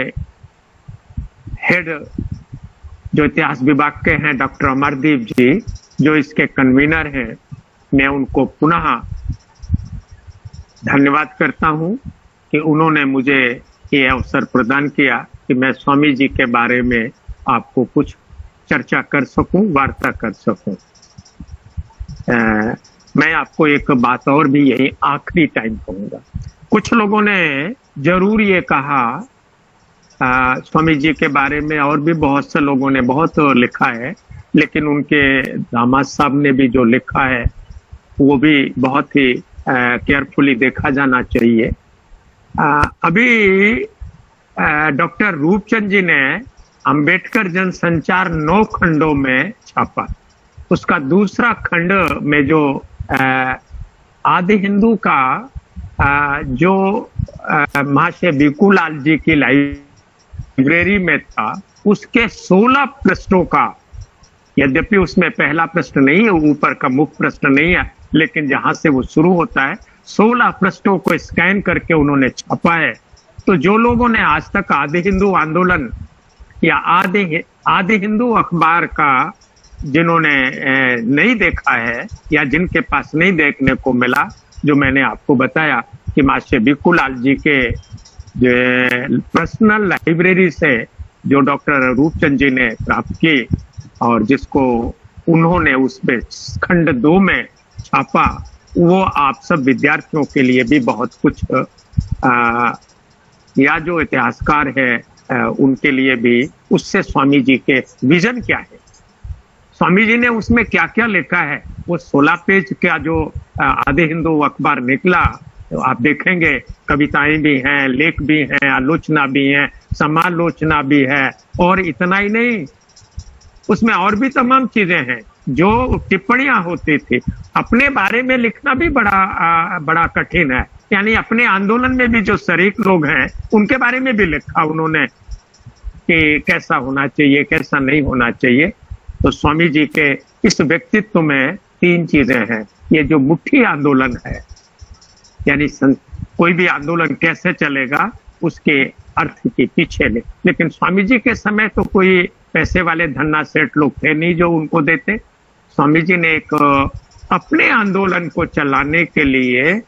हेड जो इतिहास विभाग के हैं डॉक्टर अमरदीप जी, जो इसके कन्वीनर हैं, मैं उनको पुनः धन्यवाद करता हूं कि उन्होंने मुझे ये अवसर प्रदान किया कि मैं स्वामी जी के बारे में आपको कुछ चर्चा कर सकूं, वार्ता कर सकूं। मैं आपको एक बात और भी यही आखिरी टाइम कहूंगा। कुछ लोगों ने जरूर ये कहा, स्वामी जी के बारे में और भी बहुत से लोगों ने बहुत लिखा है, लेकिन उनके दामाद साहब ने भी जो लिखा है वो भी बहुत ही केयरफुली देखा जाना चाहिए। अभी डॉक्टर रूपचंद जी ने अंबेडकर जनसंचार 9 खंडों में छापा। उसका दूसरा खंड में जो आदि हिंदू का जो महाशय बिकुलाल जी की लाइब्रेरी में था, उसके 16 पृष्ठों का, यद्यपि उसमें पहला प्रश्न नहीं है, ऊपर का मुख्य प्रश्न नहीं है, लेकिन जहां से वो शुरू होता है, 16 पृष्ठों को स्कैन करके उन्होंने छापा है। तो जो लोगों ने आज तक आदि हिंदू आंदोलन या आदि हिंदू अखबार का जिन्होंने नहीं देखा है या जिनके पास नहीं देखने को मिला, जो मैंने आपको बताया कि महाशय बिकुलाल जी के पर्सनल लाइब्रेरी से जो डॉक्टर रूपचंद जी ने प्राप्त की और जिसको उन्होंने उसमें खंड 2 में छापा, वो आप सब विद्यार्थियों के लिए भी बहुत कुछ या जो इतिहासकार है उनके लिए भी, उससे स्वामी जी के विजन क्या है, स्वामी जी ने उसमें क्या क्या लिखा है, वो 16 पेज का जो आदि हिंदू अखबार निकला, तो आप देखेंगे कविताएं भी हैं, लेख भी हैं, आलोचना भी है, समालोचना भी है। और इतना ही नहीं, उसमें और भी तमाम चीजें हैं जो टिप्पणियां होती थी। अपने बारे में लिखना भी बड़ा कठिन है। यानी अपने आंदोलन में भी जो शरीक लोग हैं उनके बारे में भी लिखा उन्होंने कि कैसा होना चाहिए, कैसा नहीं होना चाहिए। तो स्वामी जी के इस व्यक्तित्व में 3 चीजें हैं। ये जो मुट्ठी आंदोलन है, यानी कोई भी आंदोलन कैसे चलेगा उसके अर्थ के पीछे लेकिन स्वामी जी के समय तो कोई पैसे वाले धन्ना सेठ लोग थे नहीं जो उनको देते। स्वामी जी ने एक अपने आंदोलन को चलाने के लिए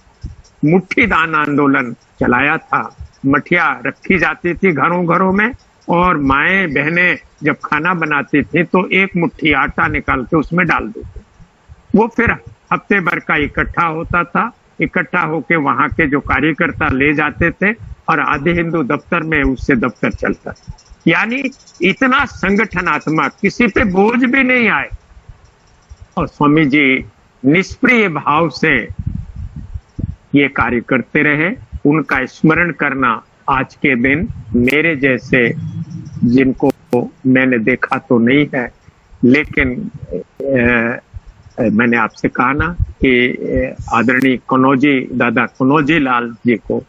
मुट्ठीदान आंदोलन चलाया था। मठिया रखी जाती थी घरों घरों में और माएं बहनें जब खाना बनाती थी तो एक मुट्ठी आटा निकाल के उसमें डाल देती। वो फिर हफ्ते भर का इकट्ठा होता था। इकट्ठा होके वहां के जो कार्यकर्ता ले जाते थे और आधे हिंदू दफ्तर में उससे दफ्तर चलता था। यानी इतना संगठनात्मक, किसी पे बोझ भी नहीं आए। और स्वामी जी निष्प्रिय भाव से ये कार्य करते रहे। उनका स्मरण करना आज के दिन मेरे जैसे, जिनको मैंने देखा तो नहीं है, लेकिन मैंने आपसे कहा ना कि आदरणीय कनौजी, दादा कनौजी लाल जी को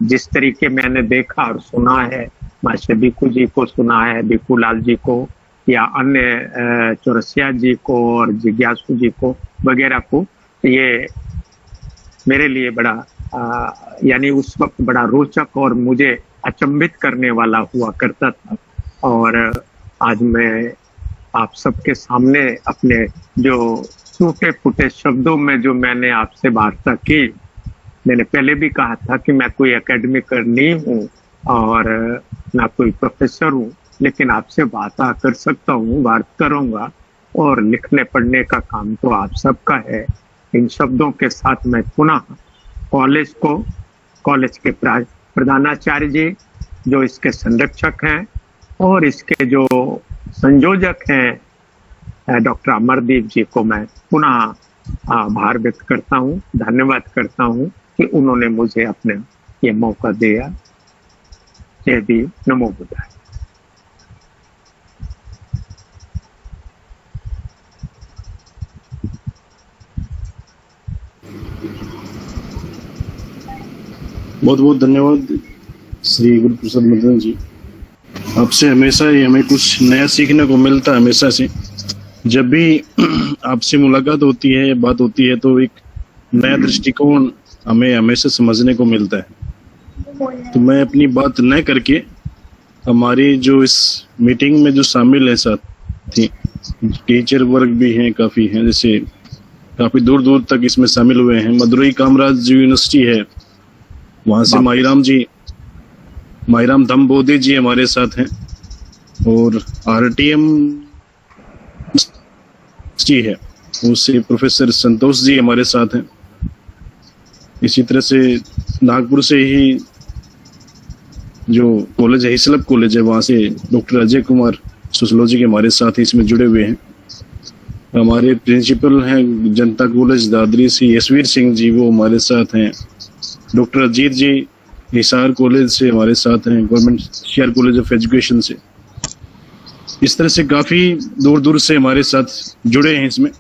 जिस तरीके मैंने देखा और सुना है, मास्टर भिक्खू जी को सुना है, भिक्खू लाल जी को या अन्य चौरसिया जी को और जिज्ञासु जी को वगैरह को, ये मेरे लिए बड़ा यानी उस वक्त बड़ा रोचक और मुझे अचंभित करने वाला हुआ करता था। और आज मैं आप सबके सामने अपने जो टूटे फूटे शब्दों में जो मैंने आपसे वार्ता की, मैंने पहले भी कहा था कि मैं कोई एकेडमिक नहीं हूँ और ना कोई प्रोफेसर हूँ, लेकिन आपसे वार्ता कर सकता हूँ, बात करूँगा। और लिखने पढ़ने का काम तो आप सबका है। इन शब्दों के साथ मैं पुनः कॉलेज के प्रधानाचार्य जी जो इसके संरक्षक हैं और इसके जो संयोजक हैं डॉक्टर अमरदीप जी को मैं पुनः आभार व्यक्त करता हूँ, धन्यवाद करता हूँ कि उन्होंने मुझे अपने ये मौका दिया। जय भीम, नमो बुद्धाय। बहुत बहुत धन्यवाद श्री गुरु प्रसाद मदन जी। आपसे हमेशा ही हमें कुछ नया सीखने को मिलता है। हमेशा से जब भी आपसे मुलाकात होती है, बात होती है, तो एक नया दृष्टिकोण हमें हमेशा समझने को मिलता है। तो मैं अपनी बात न करके हमारी जो इस मीटिंग में जो शामिल है साथी टीचर वर्ग भी हैं, काफ़ी हैं, जैसे काफ़ी दूर दूर तक इसमें शामिल हुए हैं। मदुरई कामराज यूनिवर्सिटी है, वहाँ से माईराम धम्बोधे जी हमारे साथ हैं और RTM जी है, उससे प्रोफेसर संतोष जी हमारे साथ हैं। इसी तरह से नागपुर से ही जो कॉलेज है, हिसलप कॉलेज है, वहाँ से डॉक्टर अजय कुमार सोशियोलॉजी के हमारे साथ इसमें जुड़े हुए हैं। हमारे प्रिंसिपल हैं जनता कॉलेज दादरी से यशवीर सिंह जी, वो हमारे साथ हैं। डॉक्टर अजीत जी हिसार कॉलेज से हमारे साथ हैं, government share college of education से। इस तरह से काफ़ी दूर दूर से हमारे साथ जुड़े हैं इसमें।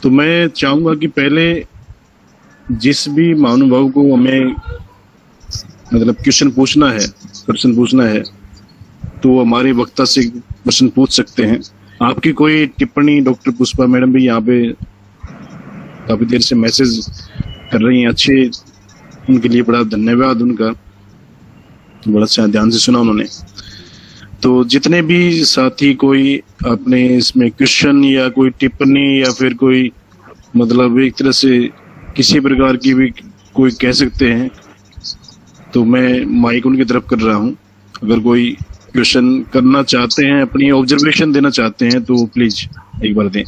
तो मैं चाहूँगा कि पहले जिस भी महानुभाव को हमें मतलब प्रश्न पूछना है तो हमारे वक्ता से प्रश्न पूछ सकते हैं। आपकी कोई टिप्पणी, डॉक्टर पुष्पा मैडम भी यहाँ पे काफ़ी देर से मैसेज कर रही हैं, अच्छे, उनके लिए बड़ा धन्यवाद उनका, बड़ा अच्छा ध्यान से सुना उन्होंने। तो जितने भी साथी कोई अपने इसमें क्वेश्चन या कोई टिप्पणी या फिर कोई मतलब एक तरह से किसी प्रकार की भी कोई कह सकते हैं, तो मैं माइक उनकी तरफ कर रहा हूँ। अगर कोई क्वेश्चन करना चाहते हैं, अपनी ऑब्जर्वेशन देना चाहते हैं, तो प्लीज एक बार दें।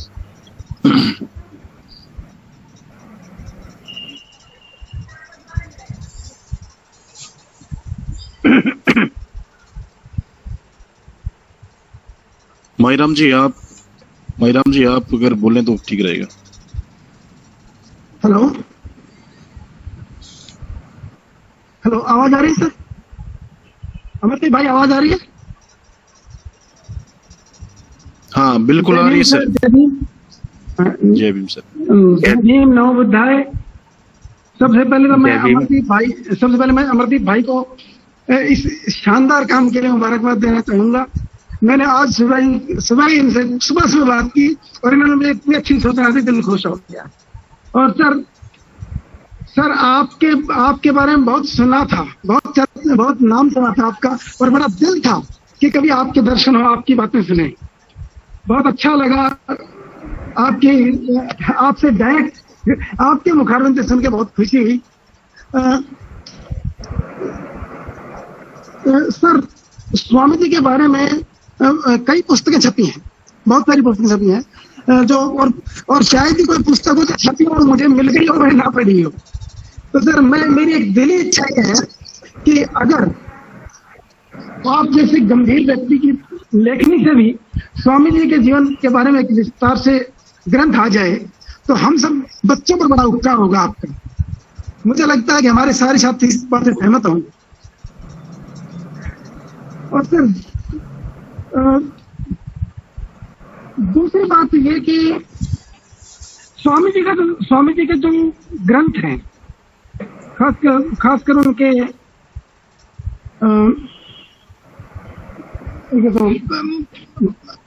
माईराम जी आप अगर बोलें तो ठीक रहेगा। हेलो, आवाज आ रही है सर? अमरदीप भाई आवाज आ रही है? हाँ बिल्कुल आ रही है सर। जय भीम। जय भीम सर। जय भीम, नमो बुद्धाय। सबसे पहले तो मैं जय भीम। अमरदीप भाई को इस शानदार काम के लिए मुबारकबाद देना चाहूंगा। मैंने आज सुबह इनसे सुबह बात की और इन्होंने मुझे इतनी अच्छी सोचा दी, दिल खुश हो गया। और सर आपके बारे में बहुत सुना था, बहुत नाम सुना था आपका, और बड़ा दिल था कि कभी आपके दर्शन हो, आपकी बातें सुने। बहुत अच्छा लगा आपसे डायरेक्ट आपके मुखारबिंद सुन के बहुत खुशी हुई। सर, स्वामी जी के बारे में कई पुस्तकें छपी हैं, बहुत सारी पुस्तकें छपी हैं, जो और शायद ही कोई पुस्तक हो जो छपी हो और मुझे मिल गई हो, ना पढ़ी हो। तो सर मेरी एक दिली इच्छा यह है कि अगर आप जैसे गंभीर व्यक्ति की लेखनी से भी स्वामी जी के जीवन के बारे में एक विस्तार से ग्रंथ आ जाए तो हम सब बच्चों पर बड़ा उपकार होगा आपका। मुझे लगता है कि हमारे सारे छात्र इस बात से सहमत होंगे। और सर दूसरी बात ये कि स्वामी जी के जो ग्रंथ हैं, खासकर उनके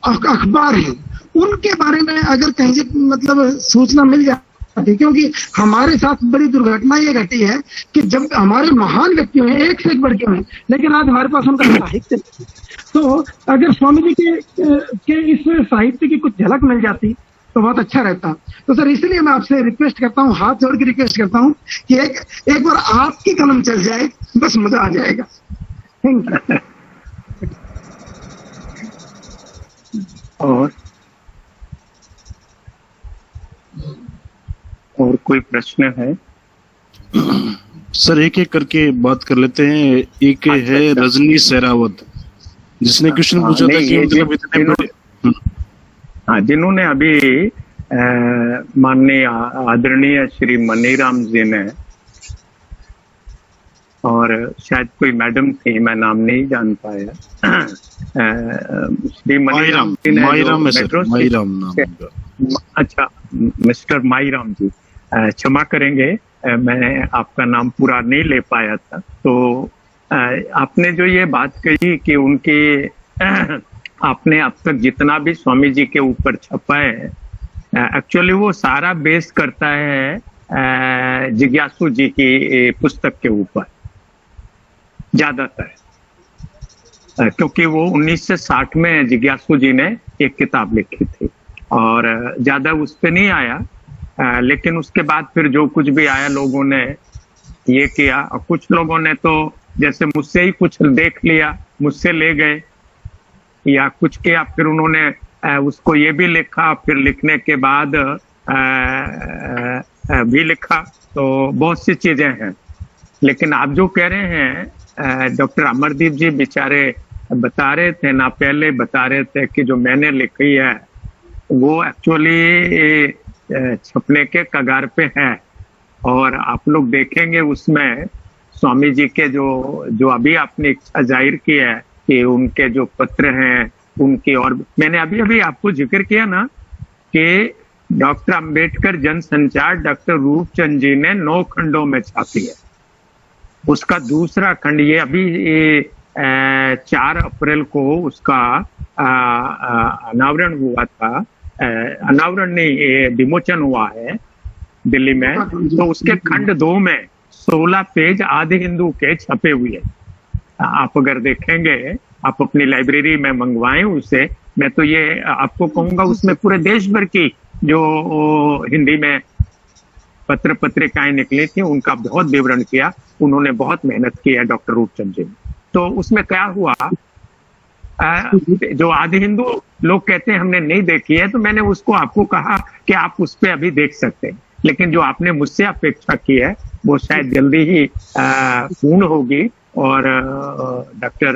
अखबार हैं, उनके बारे में अगर कहीं से मतलब सूचना मिल जाती, क्योंकि हमारे साथ बड़ी दुर्घटना ये घटी है कि जब हमारे महान व्यक्ति हैं, एक से एक बढ़ के हैं, लेकिन आज हमारे पास उनका साहित्य नहीं। तो अगर स्वामी जी के इस साहित्य की कुछ झलक मिल जाती तो बहुत अच्छा रहता। तो सर इसलिए मैं आपसे रिक्वेस्ट करता हूँ, हाथ जोड़ के रिक्वेस्ट करता हूँ कि एक बार आपकी कलम चल जाए, बस मजा आ जाएगा। Thank you. और कोई प्रश्न है? सर एक एक करके बात कर लेते हैं। एक है रजनी सहरावत, जिसने क्वेश्चन पूछा था कि मतलब इतने बड़े, जिन्होंने अभी माननीय आदरणीय श्री मनीराम जी ने, और शायद कोई मैडम थी, मैं नाम नहीं जान पाया, श्री मनीराम जी ने, माईराम नाम। अच्छा, मिस्टर माईराम जी, क्षमा करेंगे, मैं आपका नाम पूरा नहीं ले पाया था। तो आपने जो ये बात कही कि उनके आपने अब तक जितना भी स्वामी जी के ऊपर छपा है, एक्चुअली वो सारा बेस करता है जिज्ञासु जी की पुस्तक के ऊपर ज्यादातर, क्योंकि वो 1960 में जिज्ञासु जी ने एक किताब लिखी थी और ज्यादा उस पे नहीं आया। लेकिन उसके बाद फिर जो कुछ भी आया, लोगों ने ये किया, और कुछ लोगों ने तो जैसे मुझसे ही कुछ देख लिया, मुझसे ले गए या कुछ किया, फिर उन्होंने उसको ये भी लिखा, फिर लिखने के बाद भी लिखा, तो बहुत सी चीजें हैं। लेकिन आप जो कह रहे हैं, डॉक्टर अमरदीप जी बेचारे बता रहे थे ना, पहले बता रहे थे कि जो मैंने लिखी है वो एक्चुअली छपने के कगार पे है। और आप लोग देखेंगे उसमें स्वामी जी के जो अभी आपने इच्छा जाहिर की है कि उनके जो पत्र हैं उनकी, और मैंने अभी आपको जिक्र किया ना कि डॉक्टर अंबेडकर जनसंचार डॉक्टर रूपचंद जी ने 9 खंडों में छापी है। उसका दूसरा खंड ये अभी 4 अप्रैल को उसका अनावरण हुआ था, अनावरण नहीं, विमोचन हुआ है दिल्ली में। तो उसके खंड 2 में 16 पेज आदि हिंदू के छपे हुए हैं। आप अगर देखेंगे, आप अपनी लाइब्रेरी में मंगवाएं उसे। मैं तो ये आपको कहूंगा, उसमें पूरे देश भर की जो हिंदी में पत्र पत्रिकाएं निकली थी उनका बहुत विवरण किया। उन्होंने बहुत मेहनत की है डॉक्टर रूपचंद जी। तो उसमें क्या हुआ, जो आदि हिंदू लोग कहते हैं हमने नहीं देखी है, तो मैंने उसको आपको कहा कि आप उस पर अभी देख सकते हैं। लेकिन जो आपने मुझसे अपेक्षा की है वो शायद जल्दी ही पूर्ण होगी। और डॉक्टर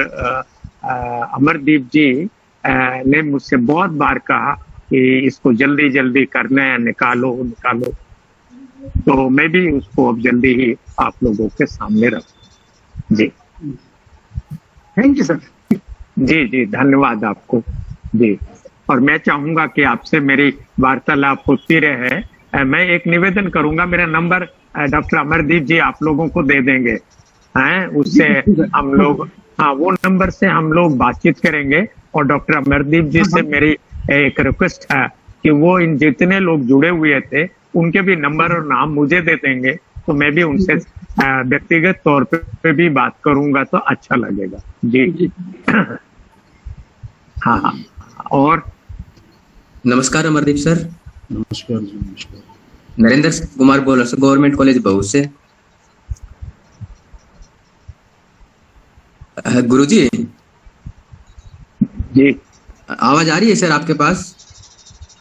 अमरदीप जी ने मुझसे बहुत बार कहा कि इसको जल्दी जल्दी करना है, निकालो। तो मैं भी उसको अब जल्दी ही आप लोगों के सामने रखूं। जी थैंक यू सर। जी धन्यवाद आपको। जी। और मैं चाहूंगा कि आपसे मेरी वार्तालाप होती रहे। मैं एक निवेदन करूंगा, मेरा नंबर डॉक्टर अमरदीप जी आप लोगों को दे देंगे, हैं उससे हम लोग, हाँ वो नंबर से हम लोग बातचीत करेंगे। और डॉक्टर अमरदीप जी से मेरी एक रिक्वेस्ट है कि वो इन जितने लोग जुड़े हुए थे उनके भी नंबर और नाम मुझे दे देंगे, तो मैं भी उनसे व्यक्तिगत तौर पे भी बात करूंगा तो अच्छा लगेगा जी। हाँ, और नमस्कार अमरदीप सर। नमस्कार जी, नमस्कार। नरेंद्र कुमार बोल रहा सर, गवर्नमेंट कॉलेज बहू से। गुरुजी जी, आवाज आ रही है सर आपके पास?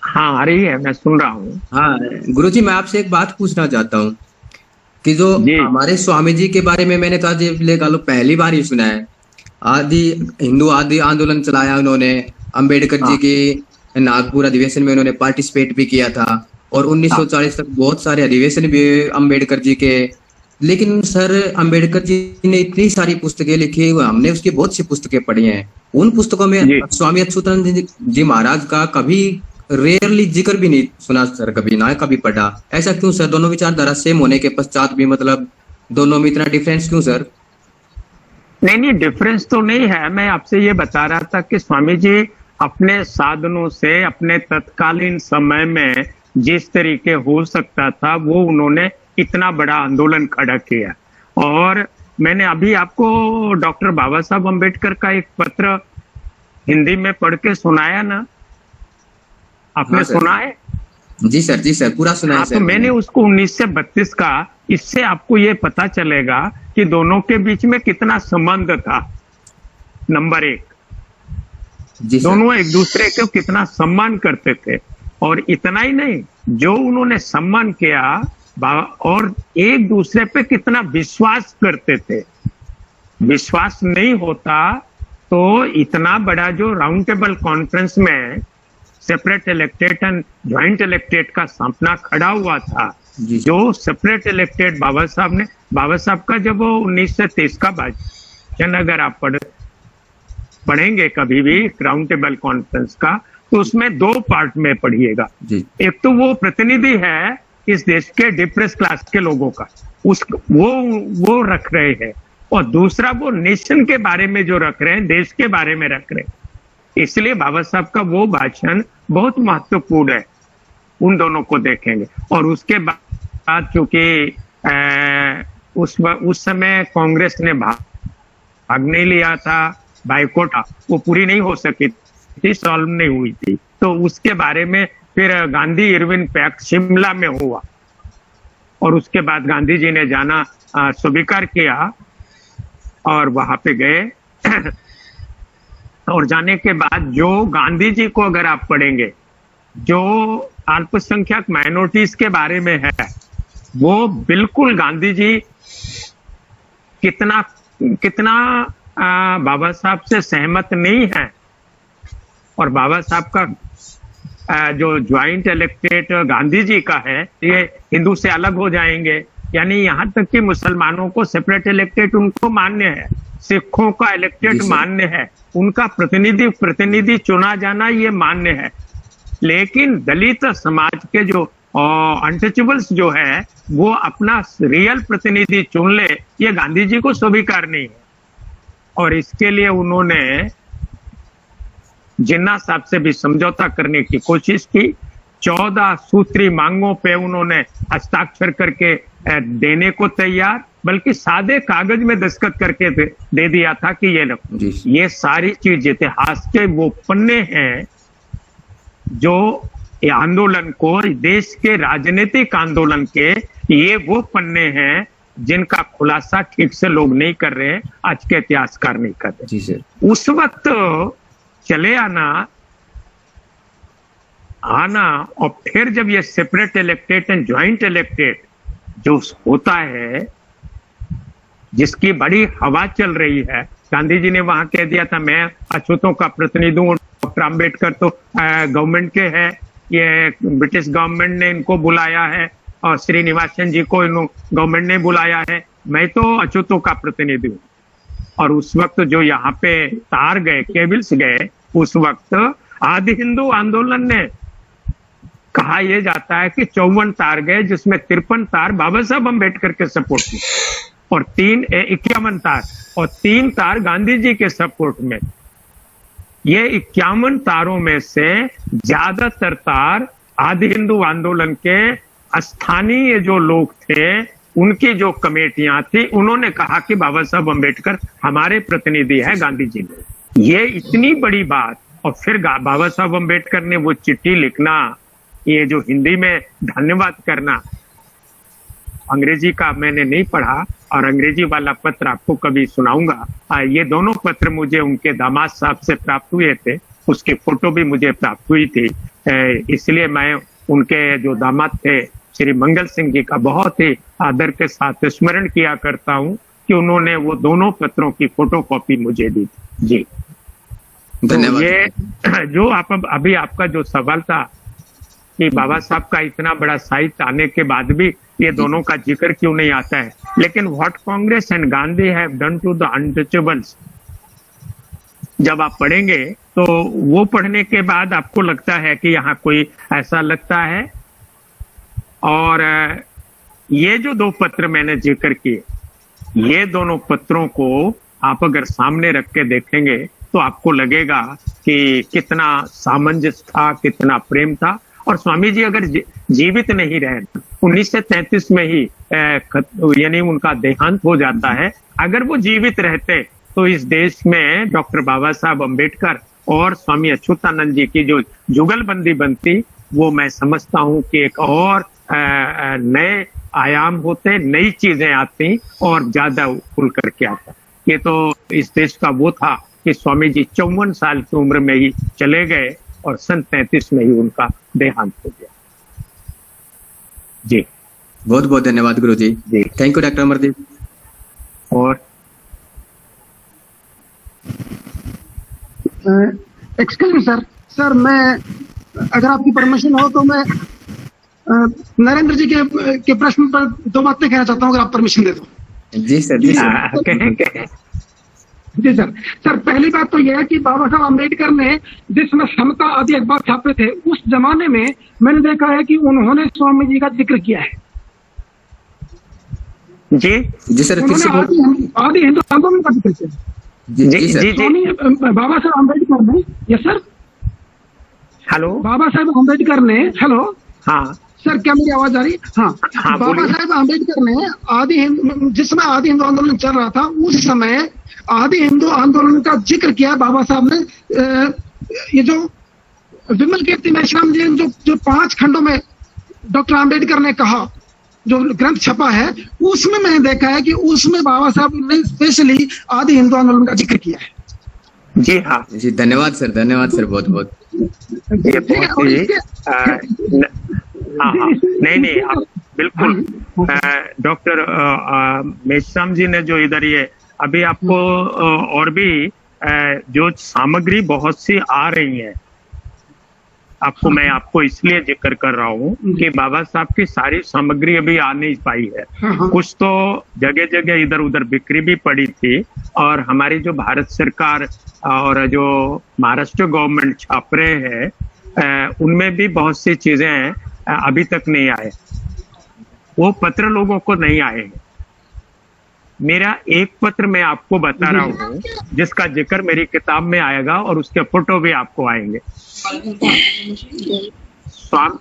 हाँ आ रही है, मैं सुन रहा हूँ। हाँ गुरुजी, मैं आपसे एक बात पूछना चाहता हूँ कि जो हमारे स्वामी जी के बारे में मैंने तो आज लो पहली बार ही सुना है। हिंदू आदि आंदोलन चलाया उन्होंने, अंबेडकर जी की नागपुर अधिवेशन में उन्होंने पार्टिसिपेट भी किया था, और 1940 तक बहुत सारे अधिवेशन भी अंबेडकर जी के। लेकिन सर अंबेडकर जी ने इतनी सारी पुस्तकें लिखी, हमने उसकी बहुत सी पुस्तकें पढ़ी हैं। उन पुस्तकों में स्वामी अच्युतानंद जी महाराज का कभी रेयरली जिक्र भी नहीं सुना सर, कभी ना कभी पढ़ा। ऐसा क्यों सर? दोनों विचारधारा सेम होने के पश्चात भी मतलब दोनों में इतना डिफरेंस क्यों सर? नहीं, डिफरेंस तो नहीं है। मैं आपसे ये बता रहा था कि स्वामी जी अपने साधनों से अपने तत्कालीन समय में जिस तरीके हो सकता था वो उन्होंने इतना बड़ा आंदोलन खड़ा किया। और मैंने अभी आपको डॉक्टर बाबा साहब अम्बेडकर का एक पत्र हिंदी में पढ़ के सुनाया ना, आपने हाँ सुना है? जी सर पूरा सुना है सर। तो मैंने उसको 1932 का, इससे आपको ये पता चलेगा कि दोनों के बीच में कितना संबंध था। नंबर एक, दोनों एक दूसरे को कितना सम्मान करते थे। और इतना ही नहीं, जो उन्होंने सम्मान किया और एक दूसरे पे कितना विश्वास करते थे। विश्वास नहीं होता तो इतना बड़ा जो राउंड टेबल कॉन्फ्रेंस में separate elected and joint elected का सपना खड़ा हुआ था, जो सेपरेट इलेक्टेड बाबा साहब का जब वो 1923 का भाषण अगर आप पढ़ेंगे कभी भी राउंड टेबल कॉन्फ्रेंस का, तो उसमें दो पार्ट में पढ़िएगा। एक तो वो प्रतिनिधि है इस देश के डिप्रेस क्लास के लोगों का, वो रख रहे हैं, और दूसरा वो नेशन के बारे में जो रख रहे हैं, देश के बारे में रख रहे हैं। इसलिए बाबा साहब का वो भाषण बहुत महत्वपूर्ण है, उन दोनों को देखेंगे। और उसके बाद चूंकि उस समय कांग्रेस ने भाग नहीं लिया था, बाइकॉट वो पूरी नहीं हो सकी थी, सॉल्व नहीं हुई थी, तो उसके बारे में फिर गांधी इरविन पैक्ट शिमला में हुआ, और उसके बाद गांधी जी ने जाना स्वीकार किया और वहां पे गए। और जाने के बाद जो गांधी जी को अगर आप पढ़ेंगे, जो अल्पसंख्यक माइनॉरिटीज के बारे में है, वो बिल्कुल गांधी जी कितना बाबा साहब से सहमत नहीं है। और बाबा साहब का जो ज्वाइंट इलेक्टेड गांधी जी का है, ये हिंदू से अलग हो जाएंगे, यानी यहाँ तक कि मुसलमानों को सेपरेट इलेक्टेड उनको मान्य है, सिखों का इलेक्टेड मान्य है, उनका प्रतिनिधि चुना जाना ये मान्य है। लेकिन दलित समाज के जो अनटचेबल्स जो है वो अपना रियल प्रतिनिधि चुन ले, ये गांधी जी को स्वीकार नहीं है। और इसके लिए उन्होंने जिन्ना साहब से भी समझौता करने की कोशिश की। 14 सूत्री मांगों पे उन्होंने हस्ताक्षर करके देने को तैयार, बल्कि सादे कागज में दस्तखत करके दे दिया था कि ये सारी चीज इतिहास के वो पन्ने हैं जो आंदोलन को, देश के राजनीतिक आंदोलन के ये वो पन्ने हैं जिनका खुलासा ठीक से लोग नहीं कर रहे हैं, आज के इतिहासकार नहीं कर रहे। जी सर। उस वक्त चले आना और फिर जब ये separate elected and joint elected जो होता है, जिसकी बड़ी हवा चल रही है, गांधी जी ने वहां कह दिया था मैं अछूतों का प्रतिनिधि हूं, डॉक्टर अम्बेडकर तो गवर्नमेंट के है, ये ब्रिटिश गवर्नमेंट ने इनको बुलाया है, और श्रीनिवासन जी को गवर्नमेंट ने बुलाया है, मैं तो अछूतों का प्रतिनिधि हूं। और उस वक्त जो यहाँ पे तार गए, केबल्स गए, उस वक्त आदि हिंदू आंदोलन ने कहा यह जाता है कि 54 तार गए, जिसमें 53 तार बाबा साहब अम्बेडकर के सपोर्ट में और 51 तार और 3 तार गांधी जी के सपोर्ट में। ये 51 तारों में से ज्यादातर तार आदि हिंदू आंदोलन के स्थानीय जो लोग थे, उनकी जो कमेटियां थी, उन्होंने कहा कि बाबा साहब अम्बेडकर हमारे प्रतिनिधि है गांधी जी ने। ये इतनी बड़ी बात, और फिर बाबा साहब अम्बेडकर ने वो चिट्ठी लिखना, ये जो हिंदी में धन्यवाद करना, अंग्रेजी का मैंने नहीं पढ़ा और अंग्रेजी वाला पत्र आपको कभी सुनाऊंगा। ये दोनों पत्र मुझे उनके दामाद साहब से प्राप्त हुए थे, उसकी फोटो भी मुझे प्राप्त हुई थी, इसलिए मैं उनके जो दामाद थे श्री मंगल सिंह जी का बहुत ही आदर के साथ स्मरण किया करता हूं कि उन्होंने वो दोनों पत्रों की फोटोकॉपी मुझे दी थी। जी धन्यवाद। तो ये जो आप अभी आपका जो सवाल था कि बाबा साहब का इतना बड़ा साहित्य आने के बाद भी ये दोनों का जिक्र क्यों नहीं आता है, लेकिन what Congress and Gandhi have done to the untouchables, जब आप पढ़ेंगे तो वो पढ़ने के बाद आपको लगता है कि यहाँ कोई ऐसा लगता है। और ये जो 2 पत्र मैंने जिक्र किए, ये दोनों पत्रों को आप अगर सामने रख के देखेंगे तो आपको लगेगा कि कितना सामंजस्य था, कितना प्रेम था। और स्वामी जी अगर जीवित नहीं रहे, 1933 में ही यानी उनका देहांत हो जाता है, अगर वो जीवित रहते तो इस देश में डॉक्टर बाबा साहब अम्बेडकर और स्वामी अच्युतानंद जी की जो जुगलबंदी बनती, वो मैं समझता हूँ कि एक और नए आयाम होते, नई चीजें आती और ज्यादा खुल करके आता। ये तो इस देश का वो था कि स्वामी जी 54 साल की उम्र में ही चले गए और सन 33 में ही उनका देहांत हो गया। जी बहुत बहुत धन्यवाद guru ji. Thank you doctor Amardeep. और एक्सक्यूज सर, मैं अगर आपकी परमिशन हो तो मैं नरेंद्र जी के प्रश्न पर 2 बातें कहना चाहता हूं, अगर आप परमिशन दे दो। जी सर। जी सर, पहली बात तो यह है कि बाबा साहब अम्बेडकर ने जिसमें समता आदि अखबार छापे थे, उस जमाने में मैंने देखा है कि उन्होंने स्वामी जी का जिक्र किया है। जी सर, आदि हिंदू आंदोलन का जिक्र किया। जी बाबा साहब अम्बेडकर ने, यस सर, हेलो, बाबा साहब अम्बेडकर ने, हेलो, हाँ सर क्या मेरी आवाज आ रही? हाँ, बाबा साहब अम्बेडकर ने जिसमें आदि हिंदू आंदोलन चल रहा था, उस समय आदि हिंदू आंदोलन का जिक्र किया बाबा साहब ने। ये जो विमल कीर्ति मेश्राम जी जो 5 खंडों में डॉक्टर अम्बेडकर ने कहा, जो ग्रंथ छपा है, उसमें मैंने देखा है कि उसमें बाबा साहब ने स्पेशली आदि हिंदू आंदोलन का जिक्र किया है। जी हाँ जी, धन्यवाद सर, बहुत बहुत। नहीं आप बिल्कुल डॉक्टर मेश्राम जी ने जो इधर ये अभी आपको और भी जो सामग्री बहुत सी आ रही है, मैं आपको इसलिए जिक्र कर रहा हूँ कि बाबा साहब की सारी सामग्री अभी आ नहीं पाई है। कुछ तो जगह जगह इधर उधर बिक्री भी पड़ी थी, और हमारी जो भारत सरकार और जो महाराष्ट्र गवर्नमेंट छाप रहे हैं, उनमें भी बहुत सी चीजें अभी तक नहीं आए, वो पत्र लोगों को नहीं आए हैं। मेरा एक पत्र मैं आपको बता रहा हूँ जिसका जिक्र मेरी किताब में आएगा, और उसके फोटो भी आपको आएंगे।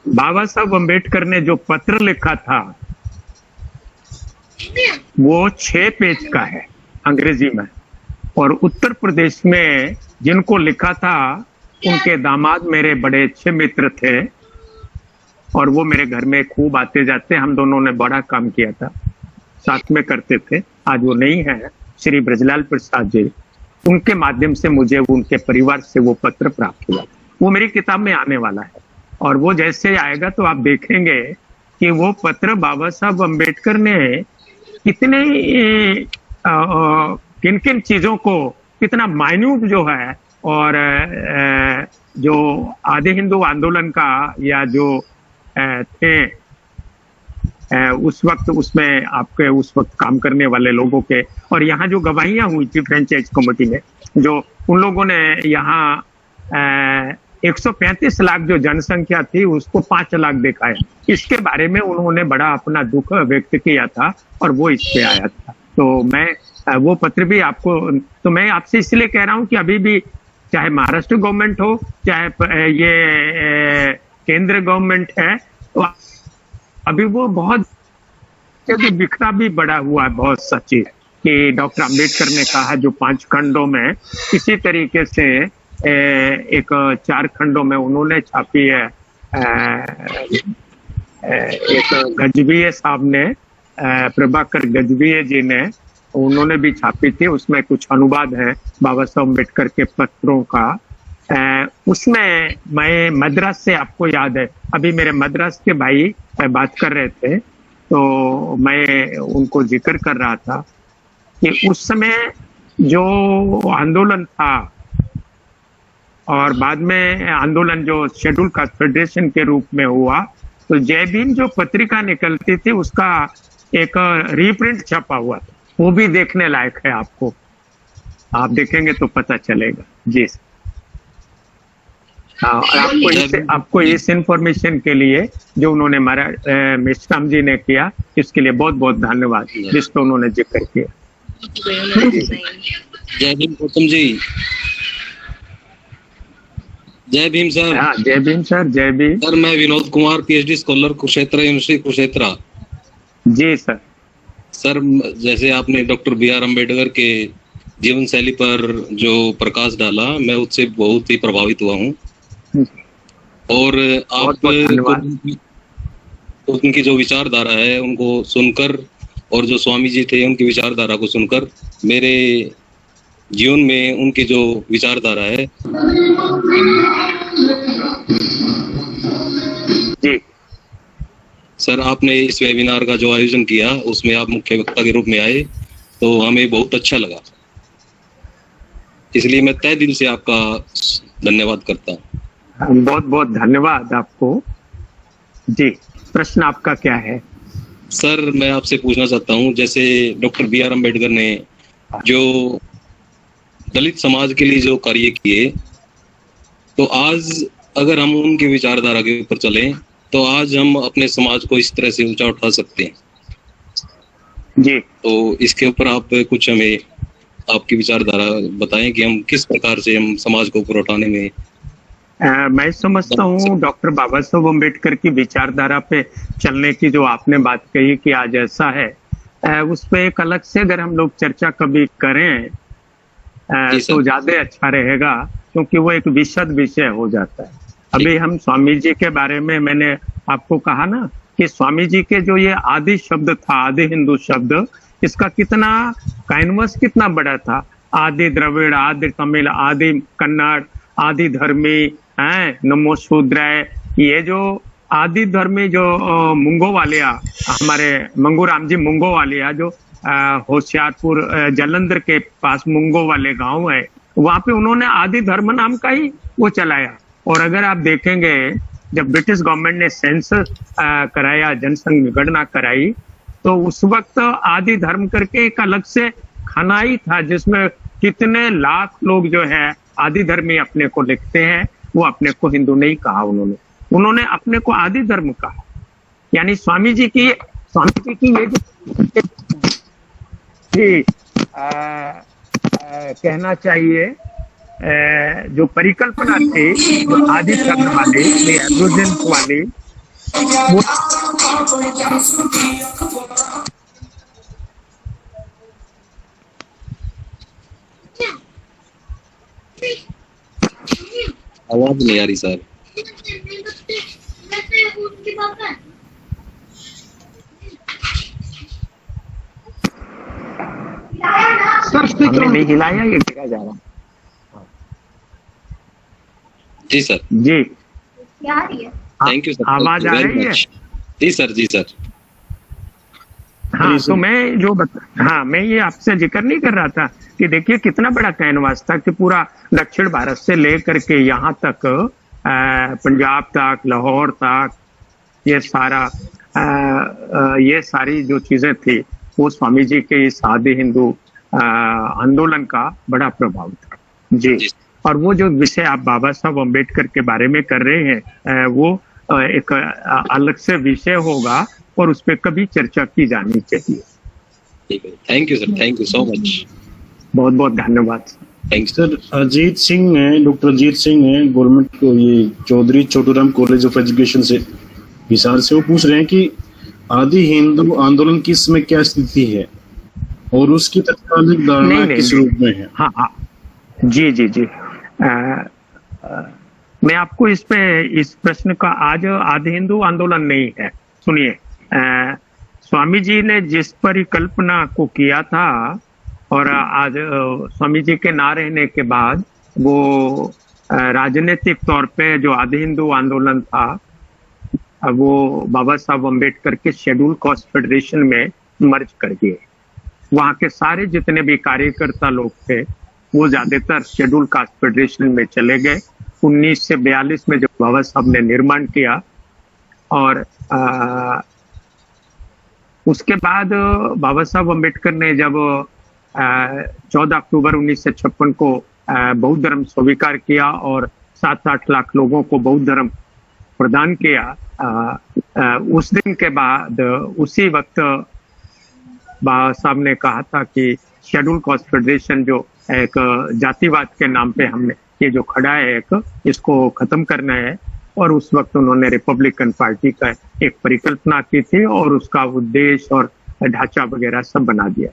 बाबा साहब अम्बेडकर ने जो पत्र लिखा था वो 6 पेज का है अंग्रेजी में, और उत्तर प्रदेश में जिनको लिखा था उनके दामाद मेरे बड़े अच्छे मित्र थे, और वो मेरे घर में खूब आते जाते, हम दोनों ने बड़ा काम किया था, साथ में करते थे। आज वो नहीं है, श्री ब्रजलाल प्रसाद जी, उनके माध्यम से मुझे उनके परिवार से वो पत्र प्राप्त हुआ। वो मेरी किताब में आने वाला है, और वो जैसे आएगा तो आप देखेंगे कि वो पत्र बाबा साहब अम्बेडकर ने कितने किन किन चीजों को, कितना माइन्यूट जो है, और जो आदि हिंदू आंदोलन का या जो थे उस वक्त, उसमें आपके उस वक्त काम करने वाले लोगों के, और यहाँ जो गवाहियां हुई थी फ्रेंचाइज कमेटी में, जो उन लोगों ने यहाँ 135 लाख जो जनसंख्या थी उसको 5 लाख दिखाया। इसके बारे में उन्होंने बड़ा अपना दुख व्यक्त किया था और वो इस पे आया था। तो मैं वो पत्र भी आपको, तो मैं आपसे इसलिए कह रहा हूं कि अभी भी चाहे महाराष्ट्र गवर्नमेंट हो चाहे ये केंद्र गवर्नमेंट है, तो अभी वो बहुत बिखरा भी बड़ा हुआ है। बहुत सच्ची कि डॉक्टर अंबेडकर ने कहा जो 5 खंडों में, इसी तरीके से एक 4 खंडों में उन्होंने छापी है। एक गजबीये साहब ने, प्रभाकर गजबीये जी ने, उन्होंने भी छापी थी। उसमें कुछ अनुवाद है बाबा साहब अम्बेडकर के पत्रों का। उसमें मैं मद्रास से, आपको याद है अभी मेरे मद्रास के भाई बात कर रहे थे, तो मैं उनको जिक्र कर रहा था कि उस समय जो आंदोलन था और बाद में आंदोलन जो शेड्यूल कास्ट फेडरेशन के रूप में हुआ, तो जय भीम जो पत्रिका निकलती थी उसका एक रीप्रिंट छपा हुआ था, वो भी देखने लायक है। आपको, आप देखेंगे तो पता चलेगा। जी हाँ, और आपको इस इंफॉर्मेशन के लिए जो उन्होंने हमारा मिश्राम जी ने किया, इसके लिए बहुत बहुत धन्यवाद जिसको उन्होंने जिक्र किया। जय भीम गौतम जी। जय भीम सर। हाँ, जय भीम सर। जय भीम सर। मैं Vinod Kumar, PhD scholar, Kurukshetra university Kurukshetra. जी सर। सर, जैसे आपने डॉक्टर बी.आर. अम्बेडकर के जीवन शैली पर जो प्रकाश डाला, मैं उससे बहुत ही प्रभावित हुआ हूँ। और आप उनकी जो विचारधारा है उनको सुनकर, और जो स्वामी जी थे उनकी विचारधारा को सुनकर, मेरे जीवन में उनकी जो विचारधारा है जी सर, आपने इस वेबिनार का जो आयोजन किया उसमें आप मुख्य वक्ता के रूप में आए, तो हमें बहुत अच्छा लगा। इसलिए मैं तहे दिल से आपका धन्यवाद करता हूँ। बहुत बहुत धन्यवाद आपको। जी, प्रश्न आपका क्या है? सर, मैं आपसे पूछना चाहता हूँ, जैसे डॉक्टर बी.आर. अम्बेडकर ने जो दलित समाज के लिए जो कार्य किए, तो आज अगर हम उनकी विचारधारा के ऊपर चलें तो आज हम अपने समाज को इस तरह से ऊंचा उठा सकते हैं। जी, तो इसके ऊपर आप कुछ हमें आपकी विचारधारा बताएं कि हम किस प्रकार से हम समाज को ऊपर उठाने में। मैं समझता हूँ डॉक्टर बाबा साहब अम्बेडकर की विचारधारा पे चलने की जो आपने बात कही कि आज ऐसा है, उस पे एक अलग से अगर हम लोग चर्चा कभी करें तो ज्यादा अच्छा रहेगा, क्योंकि वो एक विशद विषय हो जाता है। अभी हम स्वामी जी के बारे में, मैंने आपको कहा ना कि स्वामी जी के जो ये आदि शब्द था, आदि हिंदू शब्द, इसका कितना कैनवस कितना बड़ा था। आदि द्रविड़, आदि तमिल, आदि कन्नड़, आदि धर्मी है, नमो शूद्राय, ये जो आदि धर्मी जो मुंगो वालिया, हमारे मंगूराम जी मुंगो वालिया जो होशियारपुर जलंधर के पास मुंगो वाले गांव है, वहां पे उन्होंने आदि धर्म नाम का ही वो चलाया। और अगर आप देखेंगे जब ब्रिटिश गवर्नमेंट ने सेंसस कराया, जनसंगणना कराई, तो उस वक्त आदि धर्म करके एक अलग से खाना ही था जिसमें कितने लाख लोग जो है आदि धर्मी अपने को लिखते हैं। वो अपने को हिंदू नहीं कहा, उन्होंने अपने को आदि धर्म कहा। यानी स्वामी जी की ये जो कहना चाहिए जो परिकल्पना थी, जो आदि धर्म वाली, एब्रोजेंस वाली, वो आवाज नहीं आ रही सर। हमने नहीं हिलाया, ये गिरा जा रहा। जी सर। जी, थैंक यू सर। आवाज आ रही है? जी सर। जी सर। हाँ, तो मैं ये आपसे जिक्र नहीं कर रहा था कि देखिए कितना बड़ा कैनवास था कि पूरा दक्षिण भारत से लेकर के यहाँ तक, पंजाब तक, लाहौर तक, ये सारी जो चीजें थी वो स्वामी जी के इस आदि हिंदू आंदोलन का बड़ा प्रभाव था। जी। और वो जो विषय आप बाबा साहब अम्बेडकर के बारे में कर रहे हैं वो एक अलग से विषय होगा और उस पर कभी चर्चा की जानी चाहिए। Thank you sir, thank you so much, बहुत बहुत धन्यवाद thank you sir. Ajit Singh है, डॉक्टर अजीत सिंह है, गवर्नमेंट को ये Chaudhary Chhoturam college of education से हिसार से, वो पूछ रहे हैं कि आदि हिंदू आंदोलन की इसमें क्या स्थिति है और उसकी तत्कालीन धारणा किस रूप में है? हाँ हाँ जी जी जी मैं आपको इस प्रश्न का, आज आदि हिंदू आंदोलन नहीं है। सुनिए, स्वामी जी ने जिस परिकल्पना को किया था और आज स्वामी जी के ना रहने के बाद वो राजनीतिक तौर पे जो आदि हिंदू आंदोलन था वो बाबा साहब अम्बेडकर के शेड्यूल कास्ट फेडरेशन में मर्ज कर दिए। वहां के सारे जितने भी कार्यकर्ता लोग थे वो ज्यादातर शेड्यूल कास्ट फेडरेशन में चले गए। 1942 में जब बाबा साहब ने निर्माण किया और उसके बाद बाबा साहब अम्बेडकर ने जब 14 अक्टूबर 1956 को बौद्ध धर्म स्वीकार किया और 7-8 लाख लोगों को बौद्ध धर्म प्रदान किया, उस दिन के बाद उसी वक्त बाबा साहब ने कहा था कि शेड्यूल कास्ट फेडरेशन जो एक जातिवाद के नाम पे हमने ये जो खड़ा है इसको खत्म करना है। और उस वक्त उन्होंने रिपब्लिकन पार्टी का एक परिकल्पना की थी और उसका उद्देश्य और ढांचा वगैरह सब बना दिया।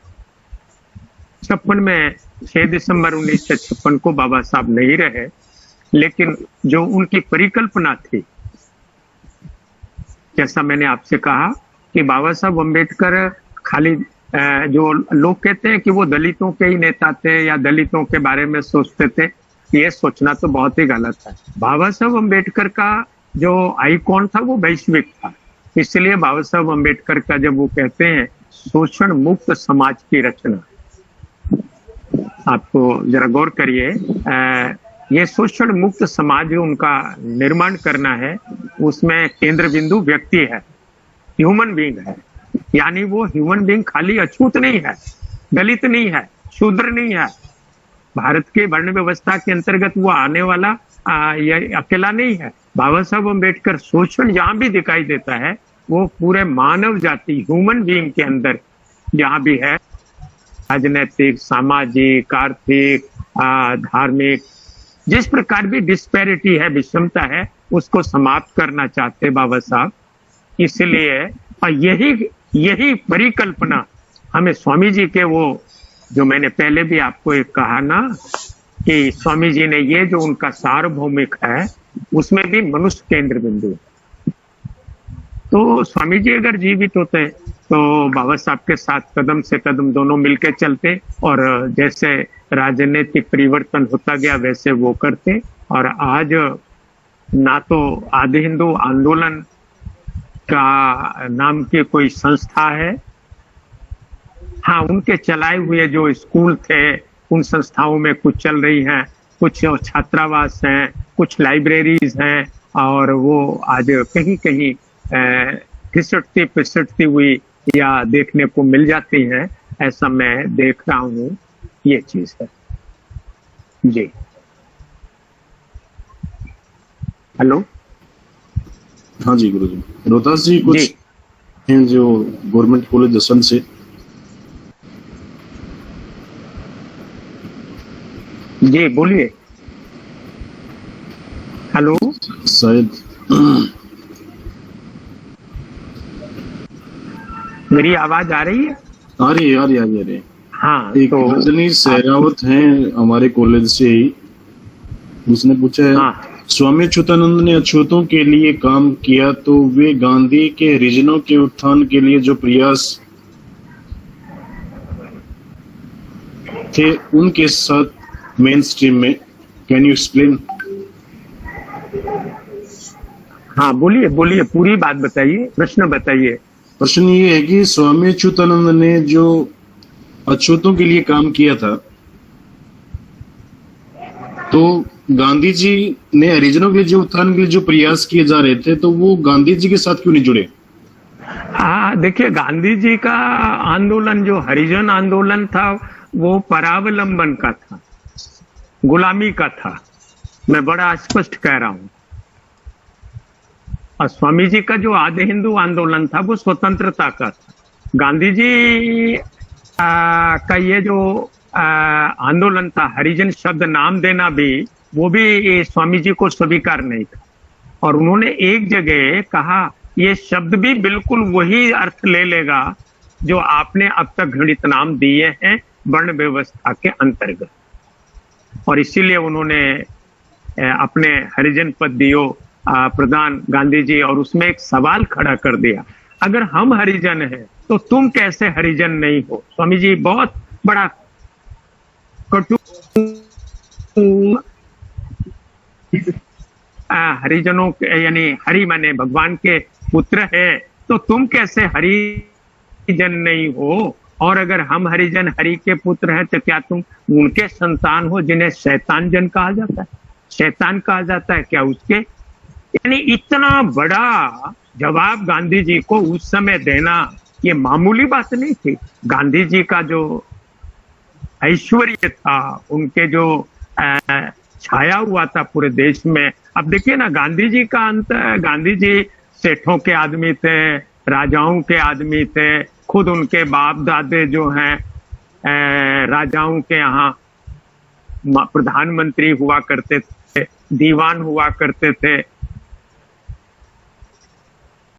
56 में 6 दिसंबर 1956 को बाबा साहब नहीं रहे, लेकिन जो उनकी परिकल्पना थी, जैसा मैंने आपसे कहा कि बाबा साहब अम्बेडकर खाली जो लोग कहते हैं कि वो दलितों के ही नेता थे या दलितों के बारे में सोचते थे, ये सोचना तो बहुत ही गलत है। बाबा साहब अम्बेडकर का जो आइकॉन था वो वैश्विक था, इसलिए बाबा साहब अम्बेडकर का जब वो कहते हैं शोषण मुक्त समाज की रचना, आपको जरा गौर करिए, ये शोषण मुक्त समाज जो उनका निर्माण करना है उसमें केंद्र बिंदु व्यक्ति है, ह्यूमन बीइंग है। यानी वो ह्यूमन बीइंग खाली अछूत नहीं है, दलित नहीं है, शूद्र नहीं है, भारत के वर्ण व्यवस्था के अंतर्गत वो आने वाला ये अकेला नहीं है। बाबा साहब अम्बेडकर शोषण जहां भी दिखाई देता है वो पूरे मानव जाति ह्यूमन बीइंग के अंदर जहां भी है, राजनैतिक, सामाजिक, आर्थिक, धार्मिक, जिस प्रकार भी डिस्पैरिटी है, विषमता है, उसको समाप्त करना चाहते बाबा साहब। इसलिए यही परिकल्पना हमें स्वामी जी के वो जो मैंने पहले भी आपको एक कहा ना कि स्वामी जी ने ये जो उनका सार्वभौमिक है उसमें भी मनुष्य केंद्र बिंदु। तो स्वामी जी अगर जीवित होते तो बाबा साहब के साथ कदम से कदम दोनों मिलकर चलते और जैसे राजनीतिक परिवर्तन होता गया वैसे वो करते। और आज ना तो आदि हिंदू आंदोलन का नाम की कोई संस्था है, हाँ उनके चलाए हुए जो स्कूल थे उन संस्थाओं में कुछ चल रही हैं, कुछ छात्रावास हैं, कुछ लाइब्रेरीज हैं, और वो आज कहीं कहीं घिसटती पिसटती हुई या देखने को मिल जाती हैं, ऐसा मैं देख रहा हूँ। ये चीज है जी। हेलो, हाँ जी गुरुजी। रोहतास जी कुछ हैं जो गवर्नमेंट कॉलेज असम से। जी बोलिए। हेलो, शायद मेरी आवाज आ रही है? आ रही है। हाँ, एक तो रजनी सहरावत हैं हमारे कॉलेज से ही, उसने पूछा है हाँ, स्वामी अच्युतानंद ने अछूतों के लिए काम किया तो वे गांधी के हरिजनों के उत्थान के लिए जो प्रयास थे उनके साथ मेन स्ट्रीम में, कैन यू एक्सप्लेन? हाँ बोलिए, पूरी बात बताइए, प्रश्न बताइए। प्रश्न ये है कि स्वामी अच्युतानंद ने जो अछूतों के लिए काम किया था तो गांधी जी ने हरिजनों के लिए जो उत्थान के लिए जो प्रयास किए जा रहे थे तो वो गांधी जी के साथ क्यों नहीं जुड़े? हाँ देखिए, गांधी जी का आंदोलन जो हरिजन आंदोलन था वो परावलंबन का था, गुलामी का था, मैं बड़ा स्पष्ट कह रहा हूं। और स्वामी जी का जो आदि हिंदू आंदोलन था वो स्वतंत्रता का था। गांधी जी का ये जो आंदोलन था, हरिजन शब्द नाम देना भी, वो भी स्वामी जी को स्वीकार नहीं था। और उन्होंने एक जगह कहा ये शब्द भी बिल्कुल वही अर्थ ले लेगा जो आपने अब तक घृणित नाम दिए हैं वर्ण व्यवस्था के अंतर्गत। और इसीलिए उन्होंने अपने हरिजन पद दियो प्रधान गांधी जी, और उसमें एक सवाल खड़ा कर दिया, अगर हम हरिजन हैं तो तुम कैसे हरिजन नहीं हो। स्वामी जी बहुत बड़ा कटु हरिजनों के, यानी हरि माने भगवान के पुत्र है, तो तुम कैसे हरिजन नहीं हो। और अगर हम हरिजन हरि के पुत्र हैं तो क्या तुम उनके संतान हो जिन्हें शैतान जन कहा जाता है, शैतान कहा जाता है क्या उसके। यानी इतना बड़ा जवाब गांधी जी को उस समय देना ये मामूली बात नहीं थी। गांधी जी का जो ऐश्वर्य था, उनके जो छाया हुआ था पूरे देश में। अब देखिए ना, गांधी जी का अंत, गांधी जी सेठों के आदमी थे, राजाओं के आदमी थे, खुद उनके बाप दादे जो हैं राजाओं के यहाँ प्रधानमंत्री हुआ करते थे, दीवान हुआ करते थे।